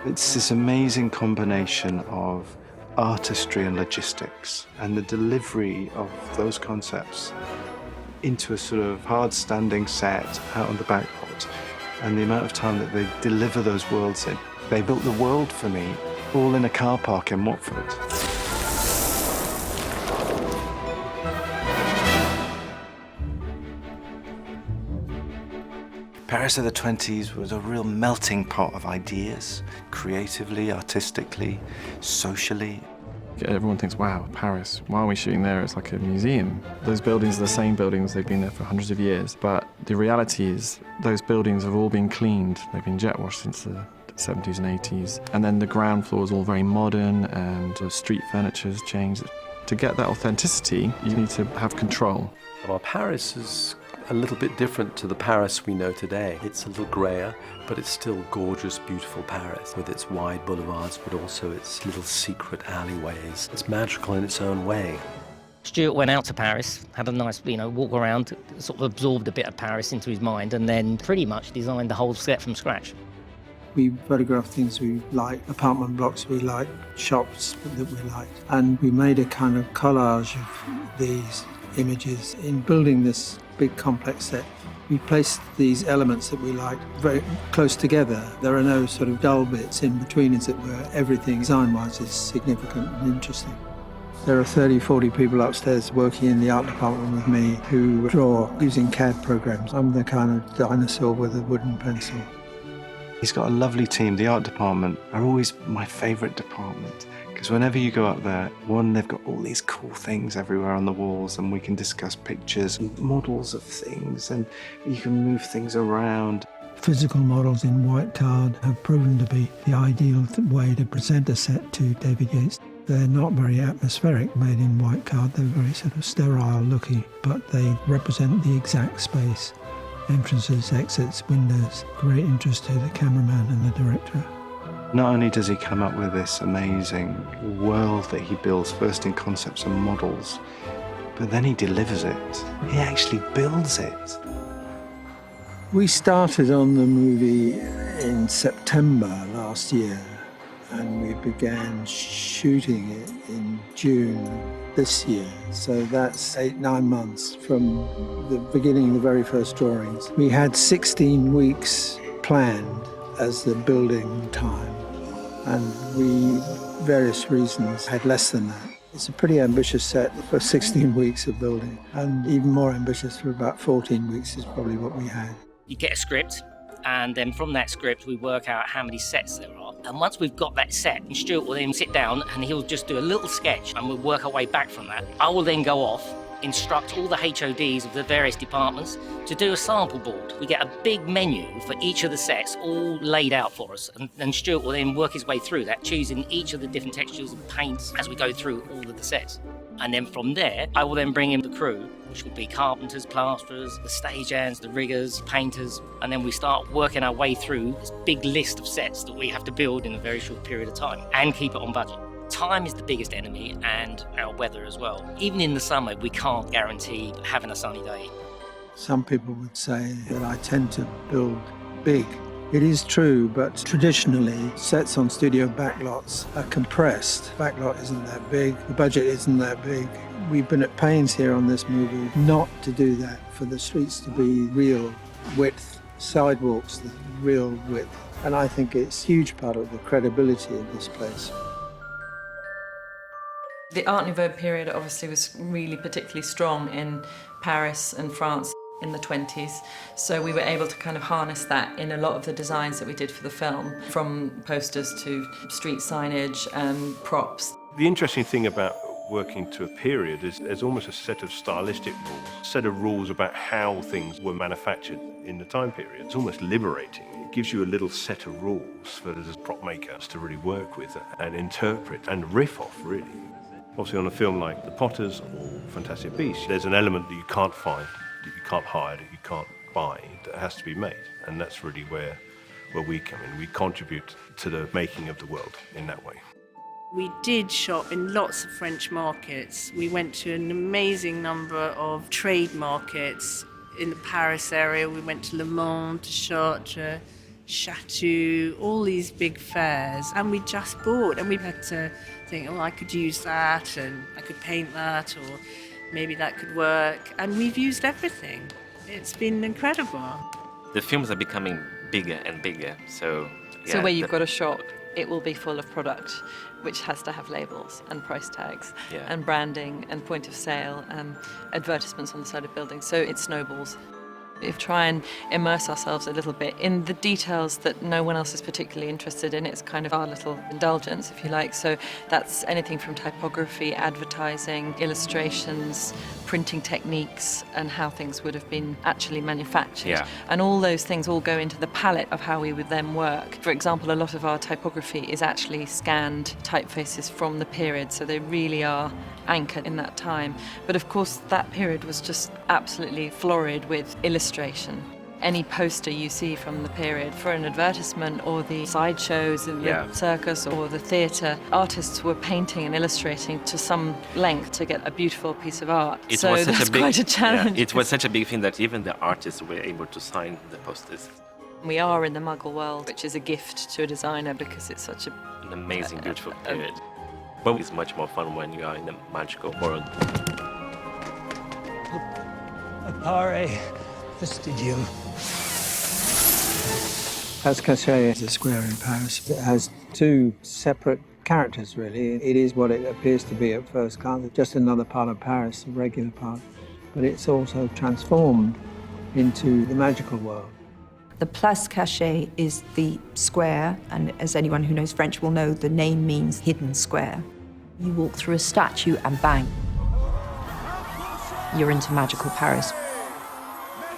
It's this amazing combination of artistry and logistics, and the delivery of those concepts into a sort of hard-standing set out on the back lot, and the amount of time that they deliver those worlds in. They built the world for me, all in a car park in Watford. Paris of the 20s was a real melting pot of ideas, creatively, artistically, socially. Everyone thinks, wow, Paris, why are we shooting there? It's like a museum. Those buildings are the same buildings, they've been there for hundreds of years, but the reality is those buildings have all been cleaned. They've been jet washed since the 70s and 80s. And then the ground floor is all very modern and the street furniture's changed. To get that authenticity, you need to have control. Well, Paris is a little bit different to the Paris we know today. It's a little grayer, but it's still gorgeous, beautiful Paris with its wide boulevards, but also its little secret alleyways. It's magical in its own way. Stuart went out to Paris, had a nice, walk around, sort of absorbed a bit of Paris into his mind, and then pretty much designed the whole set from scratch. We photographed things we liked, apartment blocks we liked, shops that we liked, and we made a kind of collage of these images. In building this big complex set, we placed these elements that we liked very close together. There are no sort of dull bits in between, as it were. Everything design-wise is significant and interesting. There are 30, 40 people upstairs working in the art department with me who draw using CAD programs. I'm the kind of dinosaur with a wooden pencil. He's got a lovely team. The art department are always my favourite department, because whenever you go up there, one, they've got all these cool things everywhere on the walls, and we can discuss pictures and models of things, and you can move things around. Physical models in white card have proven to be the ideal way to present a set to David Yates. They're not very atmospheric made in white card, they're very sort of sterile looking, but they represent the exact space. Entrances, exits, windows, great interest to the cameraman and the director. Not only does he come up with this amazing world that he builds, first in concepts and models, but then he delivers it. He actually builds it. We started on the movie in September last year, and we began shooting it in June this year. So that's 8-9 months from the beginning, the very first drawings. We had 16 weeks planned as the building time, and we, various reasons, had less than that. It's a pretty ambitious set for 16 weeks of building, and even more ambitious for about 14 weeks is probably what we had. You get a script, and then from that script we work out how many sets there are. And once we've got that set, Stuart will then sit down and he'll just do a little sketch, and we'll work our way back from that. I will then go off, instruct all the HODs of the various departments to do a sample board. We get a big menu for each of the sets all laid out for us, and Stuart will then work his way through that, choosing each of the different textures and paints as we go through all of the sets. And then from there, I will then bring in the crew, which will be carpenters, plasterers, the stagehands, the riggers, painters, and then we start working our way through this big list of sets that we have to build in a very short period of time and keep it on budget. Time is the biggest enemy, and our weather as well. Even in the summer, we can't guarantee having a sunny day. Some people would say that I tend to build big. It is true, but traditionally, sets on studio backlots are compressed. Backlot isn't that big, the budget isn't that big. We've been at pains here on this movie not to do that, for the streets to be real width, sidewalks, the real width. And I think it's a huge part of the credibility of this place. The Art Nouveau period obviously was really particularly strong in Paris and France in the 20s, so we were able to kind of harness that in a lot of the designs that we did for the film, from posters to street signage and props. The interesting thing about working to a period is there's almost a set of stylistic rules, a set of rules about how things were manufactured in the time period. It's almost liberating. It gives you a little set of rules for the prop makers to really work with and interpret and riff off, really. Obviously on a film like The Potters or Fantastic Beasts, there's an element that you can't find, that you can't hire, that you can't buy, that has to be made. And that's really where we come in. We contribute to the making of the world in that way. We did shop in lots of French markets. We went to an amazing number of trade markets in the Paris area. We went to Le Mans, to Chartres, Chateau, all these big fairs, and we just bought. And we had to think, oh, I could use that, and I could paint that, or maybe that could work. And we've used everything. It's been incredible. The films are becoming bigger and bigger, so... So where you've got a shop, it will be full of product, which has to have labels and price tags and branding and point of sale and advertisements on the side of buildings, so it snowballs. We try and immerse ourselves a little bit in the details that no one else is particularly interested in. It's kind of our little indulgence, if you like. So that's anything from typography, advertising, illustrations, printing techniques, and how things would have been actually manufactured. Yeah. And all those things all go into the palette of how we would then work. For example, a lot of our typography is actually scanned typefaces from the period, so they really are anchored in that time. But of course, that period was just absolutely florid with illustration. Any poster you see from the period for an advertisement or the sideshows in the circus or the theatre, artists were painting and illustrating to some length to get a beautiful piece of art. So that's quite a challenge. It was such a big thing that even the artists were able to sign the posters. We are in the Muggle world, which is a gift to a designer because it's such An amazing, beautiful period. But it's much more fun when you are in the magical world. Appare Vestigium. Place Cachet is a square in Paris. It has two separate characters, really. It is what it appears to be at first glance, just another part of Paris, a regular part. But it's also transformed into the magical world. The Place Cachet is the square, and as anyone who knows French will know, the name means hidden square. You walk through a statue and bang, you're into magical Paris.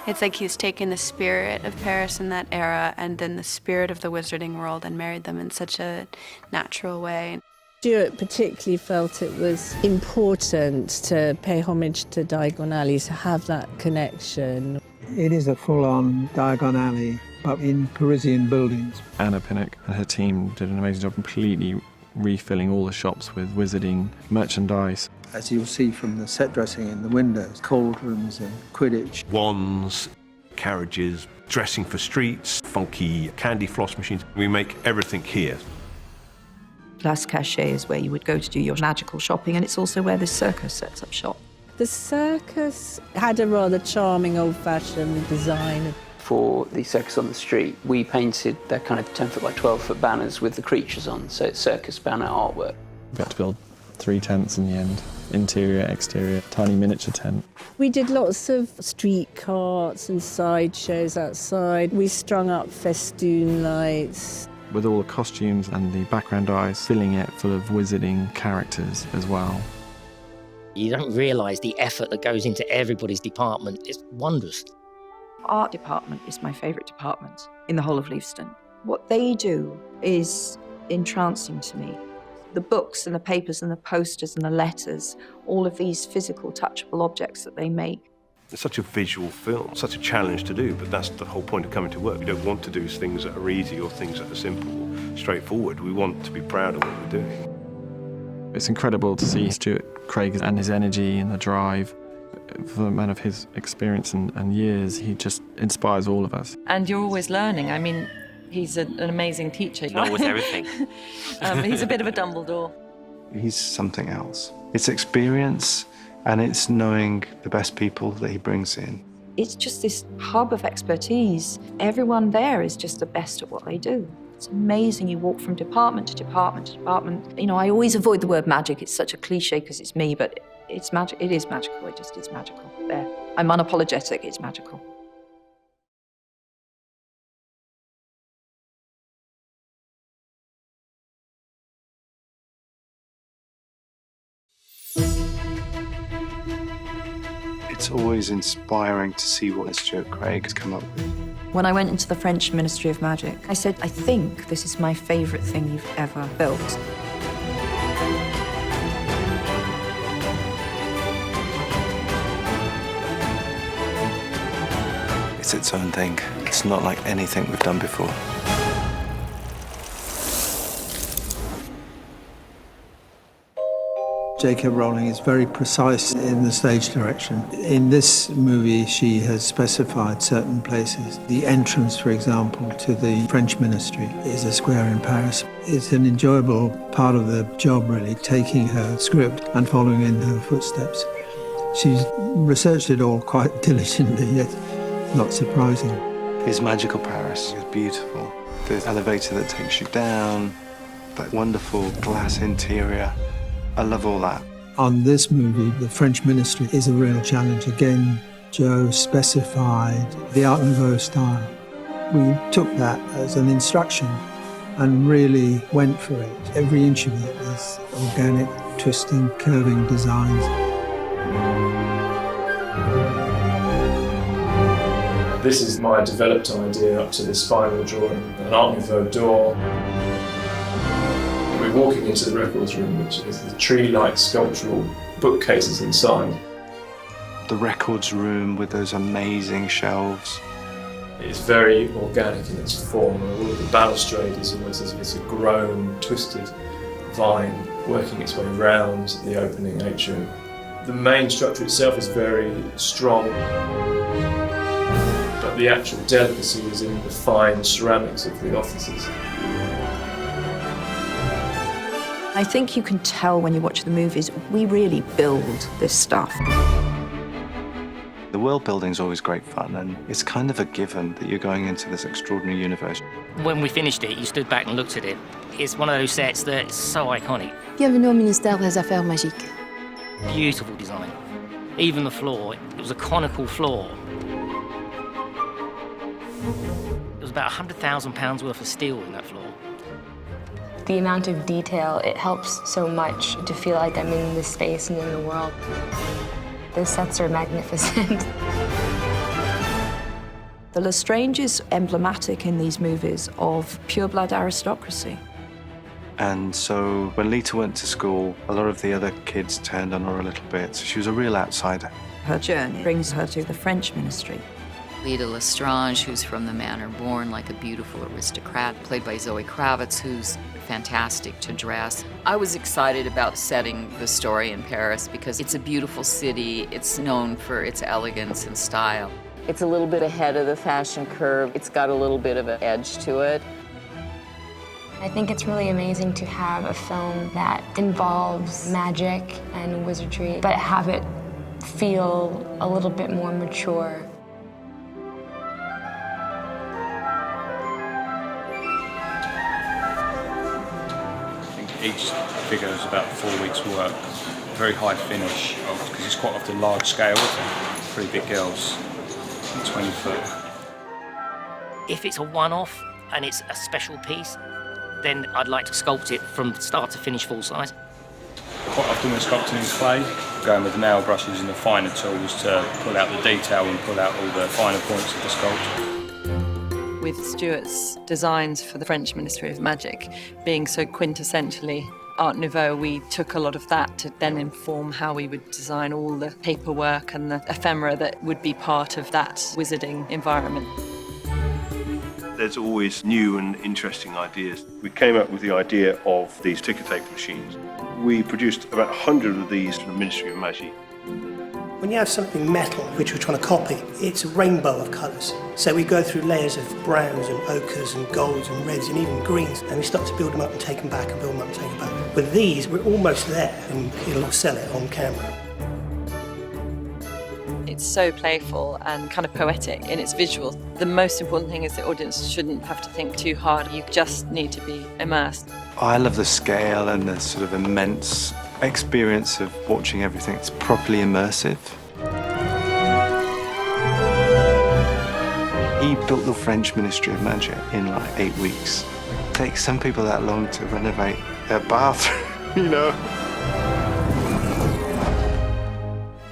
It's like he's taken the spirit of Paris in that era and then the spirit of the wizarding world and married them in such a natural way. Stuart particularly felt it was important to pay homage to Diagon Alley, to have that connection. It is a full-on Diagon Alley, but in Parisian buildings. Anna Pinnock and her team did an amazing job completely refilling all the shops with wizarding merchandise. As you'll see from the set dressing in the windows, cauldrons and Quidditch. Wands, carriages, dressing for streets, funky candy floss machines. We make everything here. Place Cachet is where you would go to do your magical shopping, and it's also where the circus sets up shop. The circus had a rather charming old-fashioned design. For the circus on the street, we painted their kind of 10-foot by 12-foot banners with the creatures on, so it's circus banner artwork. We had to build 3 tents in the end. Interior, exterior, tiny miniature tent. We did lots of street carts and sideshows outside. We strung up festoon lights. With all the costumes and the background eyes, filling it full of wizarding characters as well. You don't realise the effort that goes into everybody's department. It's wondrous. Art department is my favourite department in the whole of Leavesden. What they do is entrancing to me. The books and the papers and the posters and the letters, all of these physical, touchable objects that they make. It's such a visual film, such a challenge to do, but that's the whole point of coming to work. We don't want to do things that are easy or things that are simple or straightforward. We want to be proud of what we're doing. It's incredible to see Stuart Craig and his energy and the drive. For a man of his experience and years, he just inspires all of us. And you're always learning. I mean, he's an amazing teacher. Knows everything. He's a bit of a Dumbledore. He's something else. It's experience and it's knowing the best people that he brings in. It's just this hub of expertise. Everyone there is just the best at what they do. It's amazing. You walk from department to department to department. You know, I always avoid the word magic. It's such a cliche because it's me, but it's magic. It is magical. It just is magical. There. I'm unapologetic. It's magical. It's always inspiring to see what Stuart Craig has come up with. When I went into the French Ministry of Magic, I said, I think this is my favourite thing you've ever built. It's its own thing. It's not like anything we've done before. J.K. Rowling is very precise in the stage direction. In this movie, she has specified certain places. The entrance, for example, to the French ministry is a square in Paris. It's an enjoyable part of the job, really, taking her script and following in her footsteps. She's researched it all quite diligently, yet not surprising. It's magical Paris. It's beautiful. The elevator that takes you down, that wonderful glass interior. I love all that. On this movie, the French ministry is a real challenge. Again, Joe specified the Art Nouveau style. We took that as an instruction and really went for it. Every inch of it is organic, twisting, curving designs. This is my developed idea up to this final drawing, an Art Nouveau door. We're walking into the records room, which is the tree-like sculptural bookcases inside. The records room with those amazing shelves. It's very organic in its form. All of the balustrade is almost as if it's a grown, twisted vine working its way round the opening atrium. The main structure itself is very strong, but the actual delicacy is in the fine ceramics of the offices. I think you can tell when you watch the movies, we really build this stuff. The world building is always great fun, and it's kind of a given that you're going into this extraordinary universe. When we finished it, you stood back and looked at it. It's one of those sets that's so iconic. Bienvenue au ministère des Affaires magiques. Beautiful design. Even the floor, it was a conical floor. There was about £100,000 worth of steel in that floor. The amount of detail, it helps so much to feel like I'm in this space and in the world. The sets are magnificent. The Lestrange is emblematic in these movies of pure-blood aristocracy. And so when Lita went to school, a lot of the other kids turned on her a little bit. So she was a real outsider. Her journey brings her to the French ministry. Lita Lestrange, who's from the manor born like a beautiful aristocrat, played by Zoe Kravitz, who's fantastic to dress. I was excited about setting the story in Paris because it's a beautiful city. It's known for its elegance and style. It's a little bit ahead of the fashion curve. It's got a little bit of an edge to it. I think it's really amazing to have a film that involves magic and wizardry, but have it feel a little bit more mature. Each figure is about 4 weeks' work. Very high finish, because it's quite often large scale, pretty big girls, 20 foot. If it's a one-off and it's a special piece, then I'd like to sculpt it from start to finish full size. Quite often we're sculpting in clay, going with the nail brushes and the finer tools to pull out the detail and pull out all the finer points of the sculpture. With Stuart's designs for the French Ministry of Magic being so quintessentially Art Nouveau, we took a lot of that to then inform how we would design all the paperwork and the ephemera that would be part of that wizarding environment. There's always new and interesting ideas. We came up with the idea of these ticker tape machines. We produced about 100 of these for the Ministry of Magic. When you have something metal, which we're trying to copy, it's a rainbow of colours. So we go through layers of browns and ochres and golds and reds and even greens, and we start to build them up and take them back and build them up and take them back. With these, we're almost there, and it'll sell it on camera. It's so playful and kind of poetic in its visuals. The most important thing is the audience shouldn't have to think too hard. You just need to be immersed. I love the scale and the sort of immense experience of watching everything. It's properly immersive. He built the French Ministry of Magic in like 8 weeks. It takes some people that long to renovate their bathroom, you know.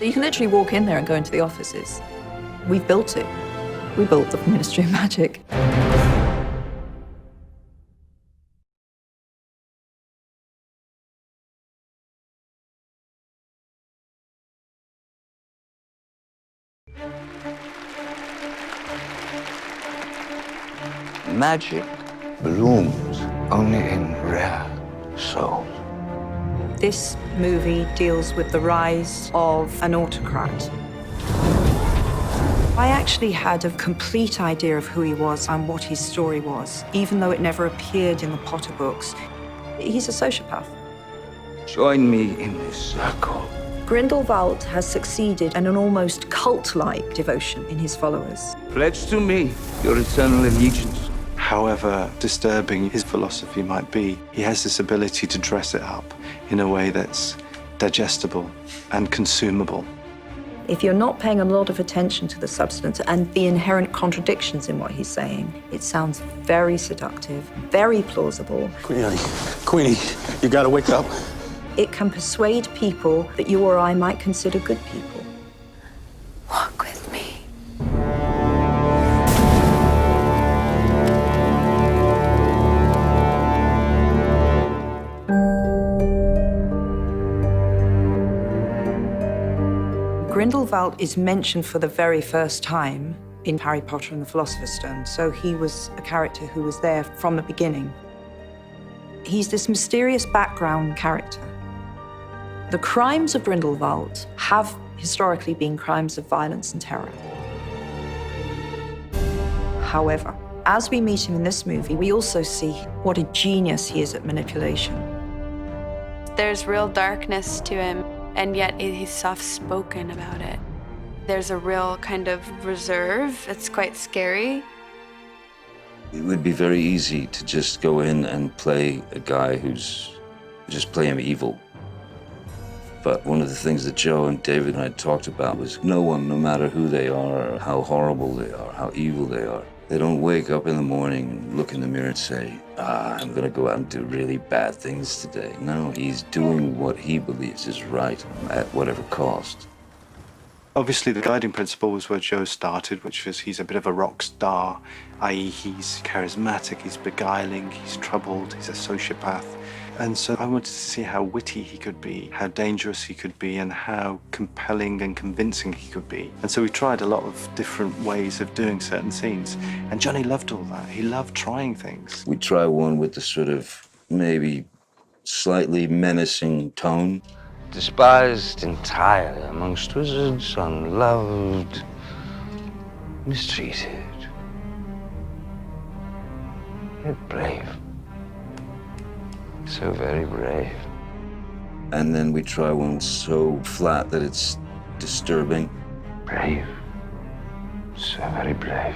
You can literally walk in there and go into the offices. We've built it. We built the Ministry of Magic. Magic blooms only in rare souls. This movie deals with the rise of an autocrat. I actually had a complete idea of who he was and what his story was, even though it never appeared in the Potter books. He's a sociopath. Join me in this circle. Grindelwald has succeeded in an almost cult-like devotion in his followers. Pledge to me your eternal allegiance. However disturbing his philosophy might be, he has this ability to dress it up in a way that's digestible and consumable. If you're not paying a lot of attention to the substance and the inherent contradictions in what he's saying, it sounds very seductive, very plausible. Queenie, you gotta wake up. It can persuade people that you or I might consider good people. Walk with me. Grindelwald is mentioned for the very first time in Harry Potter and the Philosopher's Stone, so he was a character who was there from the beginning. He's this mysterious background character. The crimes of Grindelwald have historically been crimes of violence and terror. However, as we meet him in this movie, we also see what a genius he is at manipulation. There's real darkness to him, and yet he's soft-spoken about it. There's a real kind of reserve. It's quite scary. It would be very easy to just go in and play a guy just play him evil. But one of the things that Joe and David and I talked about was no one, no matter who they are, or how horrible they are, how evil they are, they don't wake up in the morning and look in the mirror and say, I'm gonna go out and do really bad things today. No, he's doing what he believes is right at whatever cost. Obviously, the guiding principle was where Joe started, which was he's a bit of a rock star, i.e. he's charismatic, he's beguiling, he's troubled, he's a sociopath. And so I wanted to see how witty he could be, how dangerous he could be, and how compelling and convincing he could be. And so we tried a lot of different ways of doing certain scenes. And Johnny loved all that. He loved trying things. We try one with the sort of maybe slightly menacing tone. Despised entirely amongst wizards, unloved, mistreated, yet brave. So very brave. And then we try one so flat that it's disturbing. Brave. So very brave.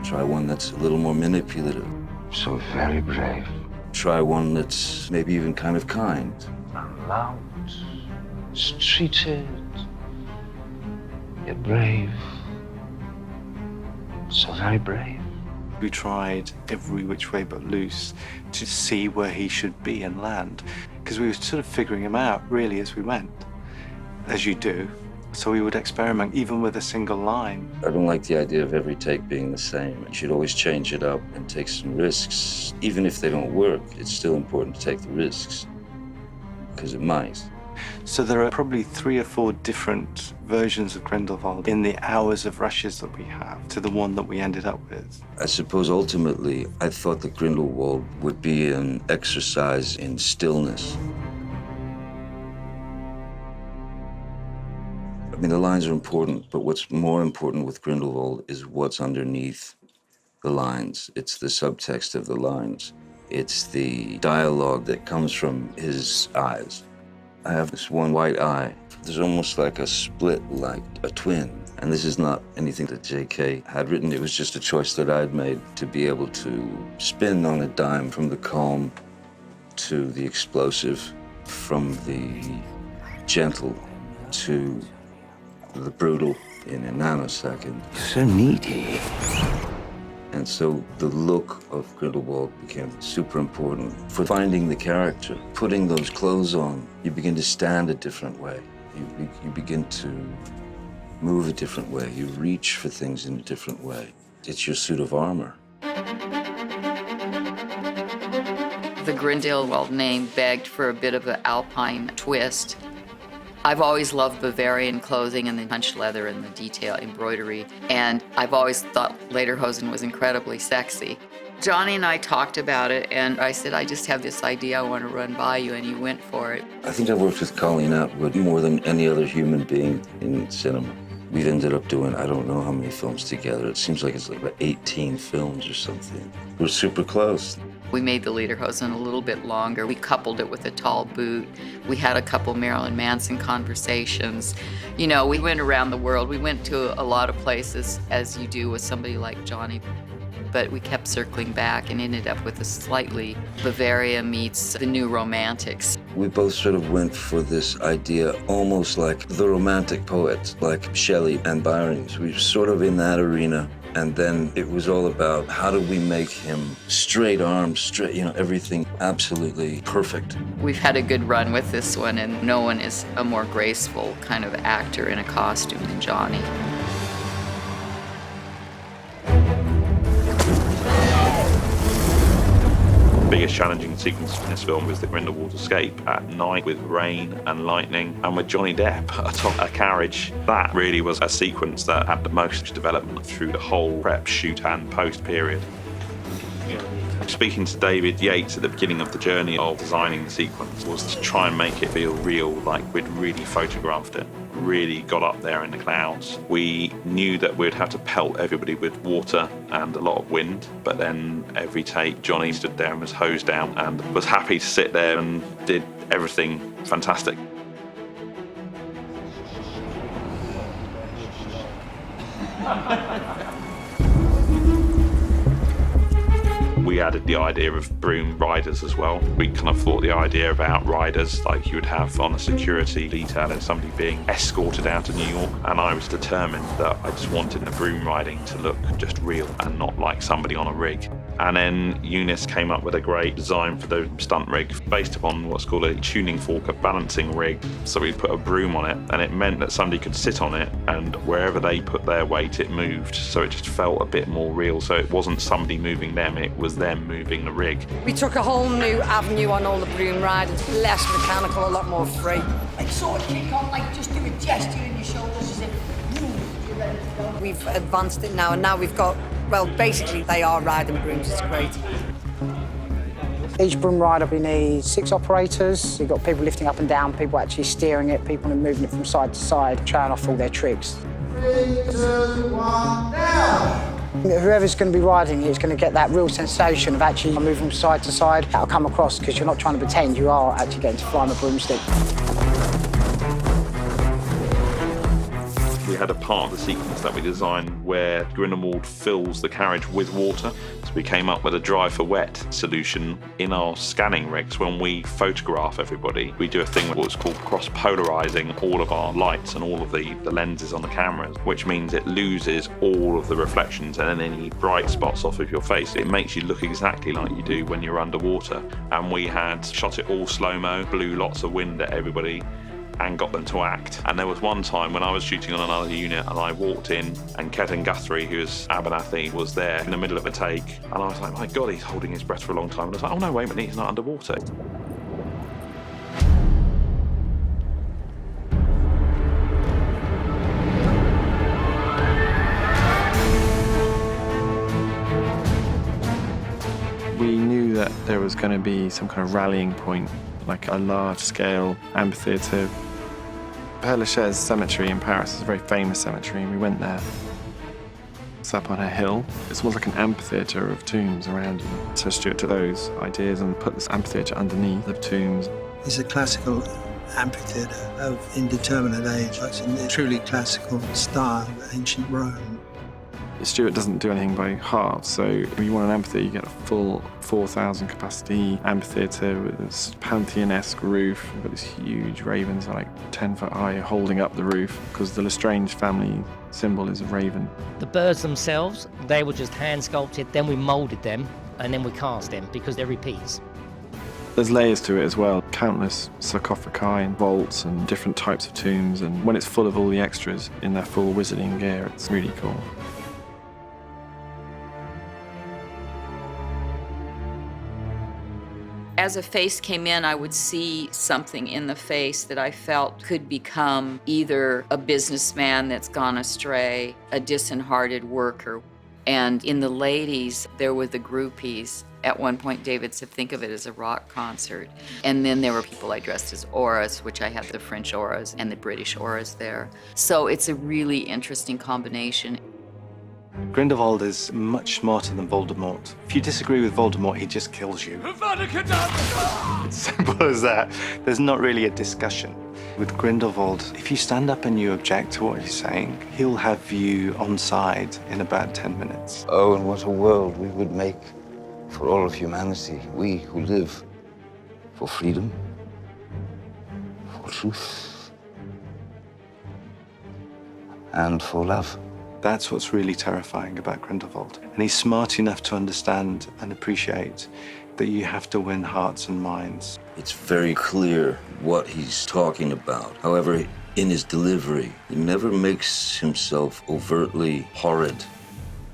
Try one that's a little more manipulative. So very brave. Try one that's maybe even kind of kind. Unloved, mistreated, yet brave. So very brave. We tried every which way but loose to see where he should be and land, because we were sort of figuring him out really as we went, as you do. So we would experiment even with a single line. I don't like the idea of every take being the same. You should always change it up and take some risks. Even if they don't work, it's still important to take the risks, because it might. So there are probably 3 or 4 different versions of Grindelwald in the hours of rushes that we have to the one that we ended up with. I suppose ultimately, I thought that Grindelwald would be an exercise in stillness. I mean, the lines are important, but what's more important with Grindelwald is what's underneath the lines. It's the subtext of the lines. It's the dialogue that comes from his eyes. I have this one white eye. There's almost like a split, like a twin. And this is not anything that J.K. had written. It was just a choice that I'd made to be able to spin on a dime from the calm to the explosive, from the gentle to the brutal in a nanosecond. So needy. And so the look of Grindelwald became super important for finding the character. Putting those clothes on, you begin to stand a different way. You begin to move a different way. You reach for things in a different way. It's your suit of armor. The Grindelwald name begged for a bit of an alpine twist. I've always loved Bavarian clothing and the punched leather and the detail embroidery, and I've always thought lederhosen was incredibly sexy. Johnny and I talked about it, and I said, I just have this idea I want to run by you, and he went for it. I think I've worked with Colleen Atwood more than any other human being in cinema. We've ended up doing, I don't know how many films together. It seems like it's like about 18 films or something. We're super close. We made the lederhosen a little bit longer. We coupled it with a tall boot. We had a couple Marilyn Manson conversations. You know, we went around the world. We went to a lot of places, as you do with somebody like Johnny. But we kept circling back and ended up with a slightly Bavaria meets the New Romantics. We both sort of went for this idea almost like the romantic poets, like Shelley and Byron. So we were sort of in that arena. And then it was all about how do we make him straight arms, straight, you know, everything absolutely perfect. We've had a good run with this one, and no one is a more graceful kind of actor in a costume than Johnny. The biggest challenging sequence in this film was the Grindelwald escape at night with rain and lightning and with Johnny Depp atop a carriage. That really was a sequence that had the most development through the whole prep, shoot and post period. Speaking to David Yates at the beginning of the journey of designing the sequence was to try and make it feel real, like we'd really photographed it, really got up there in the clouds. We knew that we'd have to pelt everybody with water and a lot of wind, but then every take Johnny stood there and was hosed down and was happy to sit there and did everything fantastic. We added the idea of broom riders as well. We kind of thought the idea about riders like you would have on a security detail and somebody being escorted out to New York. And I was determined that I just wanted the broom riding to look just real and not like somebody on a rig. And then Eunice came up with a great design for the stunt rig based upon what's called a tuning fork, a balancing rig. So we put a broom on it, and it meant that somebody could sit on it, and wherever they put their weight, it moved. So it just felt a bit more real. So it wasn't somebody moving them, it was them moving the rig. We took a whole new avenue on all the broom riders, less mechanical, a lot more free. Like sort of kick on, like just do a gesture in your shoulders as if you're ready to go. We've advanced it now, and now we've got, well, basically they are riding brooms, it's great. Each broom rider, we need 6 operators. You've got people lifting up and down, people actually steering it, people moving it from side to side, trying off all their tricks. 3, 2, 1, down! Whoever's going to be riding it is going to get that real sensation of actually moving from side to side. That'll come across because you're not trying to pretend, you are actually getting to fly on a broomstick. We had a part of the sequence that we designed where Grindelwald fills the carriage with water. So we came up with a dry for wet solution in our scanning rigs. When we photograph everybody, we do a thing what's called cross-polarizing all of our lights and all of the lenses on the cameras, which means it loses all of the reflections and any bright spots off of your face. It makes you look exactly like you do when you're underwater. And we had shot it all slow-mo, blew lots of wind at everybody, and got them to act. And there was one time when I was shooting on another unit and I walked in and Kevin Guthrie, who's Abernathy, was there in the middle of a take. And I was like, my God, he's holding his breath for a long time. And I was like, oh no, wait a minute, he's not underwater. We knew that there was going to be some kind of rallying point, like a large-scale amphitheatre. Père Lachaise Cemetery in Paris is a very famous cemetery, and we went there. It's up on a hill. It's almost like an amphitheatre of tombs around you. So Stuart took those ideas and put this amphitheatre underneath the tombs. It's a classical amphitheatre of indeterminate age, like in the truly classical style of ancient Rome. Stuart doesn't do anything by half, so if you want an amphitheatre, you get a full 4,000 capacity amphitheatre with this Pantheon-esque roof. We've got these huge ravens, like 10 foot high, holding up the roof, because the Lestrange family symbol is a raven. The birds themselves, they were just hand sculpted, then we moulded them, and then we cast them, because they're repeats. There's layers to it as well, countless sarcophagi and vaults and different types of tombs, and when it's full of all the extras in their full wizarding gear, it's really cool. As a face came in, I would see something in the face that I felt could become either a businessman that's gone astray, a disheartened worker. And in the ladies, there were the groupies. At one point, David said, think of it as a rock concert. And then there were people I dressed as auras, which I had the French auras and the British auras there. So it's a really interesting combination. Grindelwald is much smarter than Voldemort. If you disagree with Voldemort, he just kills you. It's simple as that. There's not really a discussion. With Grindelwald, if you stand up and you object to what he's saying, he'll have you on side in about 10 minutes. Oh, and what a world we would make for all of humanity. We who live for freedom, for truth, and for love. That's what's really terrifying about Grindelwald. And he's smart enough to understand and appreciate that you have to win hearts and minds. It's very clear what he's talking about. However, in his delivery, he never makes himself overtly horrid.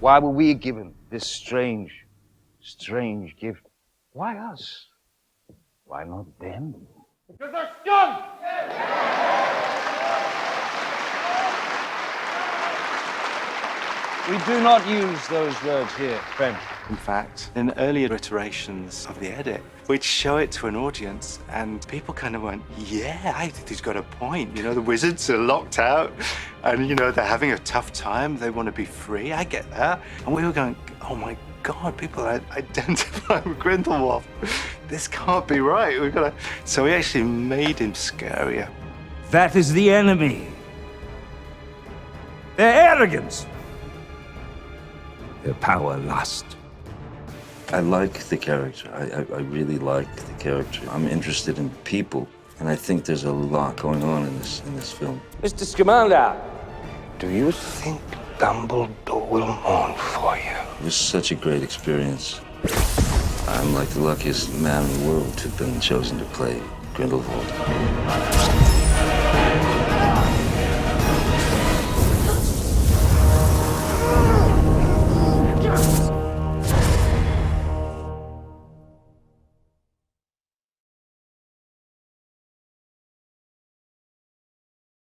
Why were we given this strange gift? Why us? Why not them? Because they're scum! We do not use those words here, friend. In fact, in earlier iterations of the edit, we'd show it to an audience and people kind of went, yeah, I think he's got a point. You know, the wizards are locked out and, you know, they're having a tough time. They want to be free. I get that. And we were going, oh my God, people identify with Grindelwald. This can't be right. We've got to... So we actually made him scarier. That is the enemy. Their arrogance. Their power lust. I like the character. I really like the character. I'm interested in people, and I think there's a lot going on in this film. Mr. Scamander, do you think Dumbledore will mourn for you? It was such a great experience. I'm like the luckiest man in the world to have been chosen to play Grindelwald.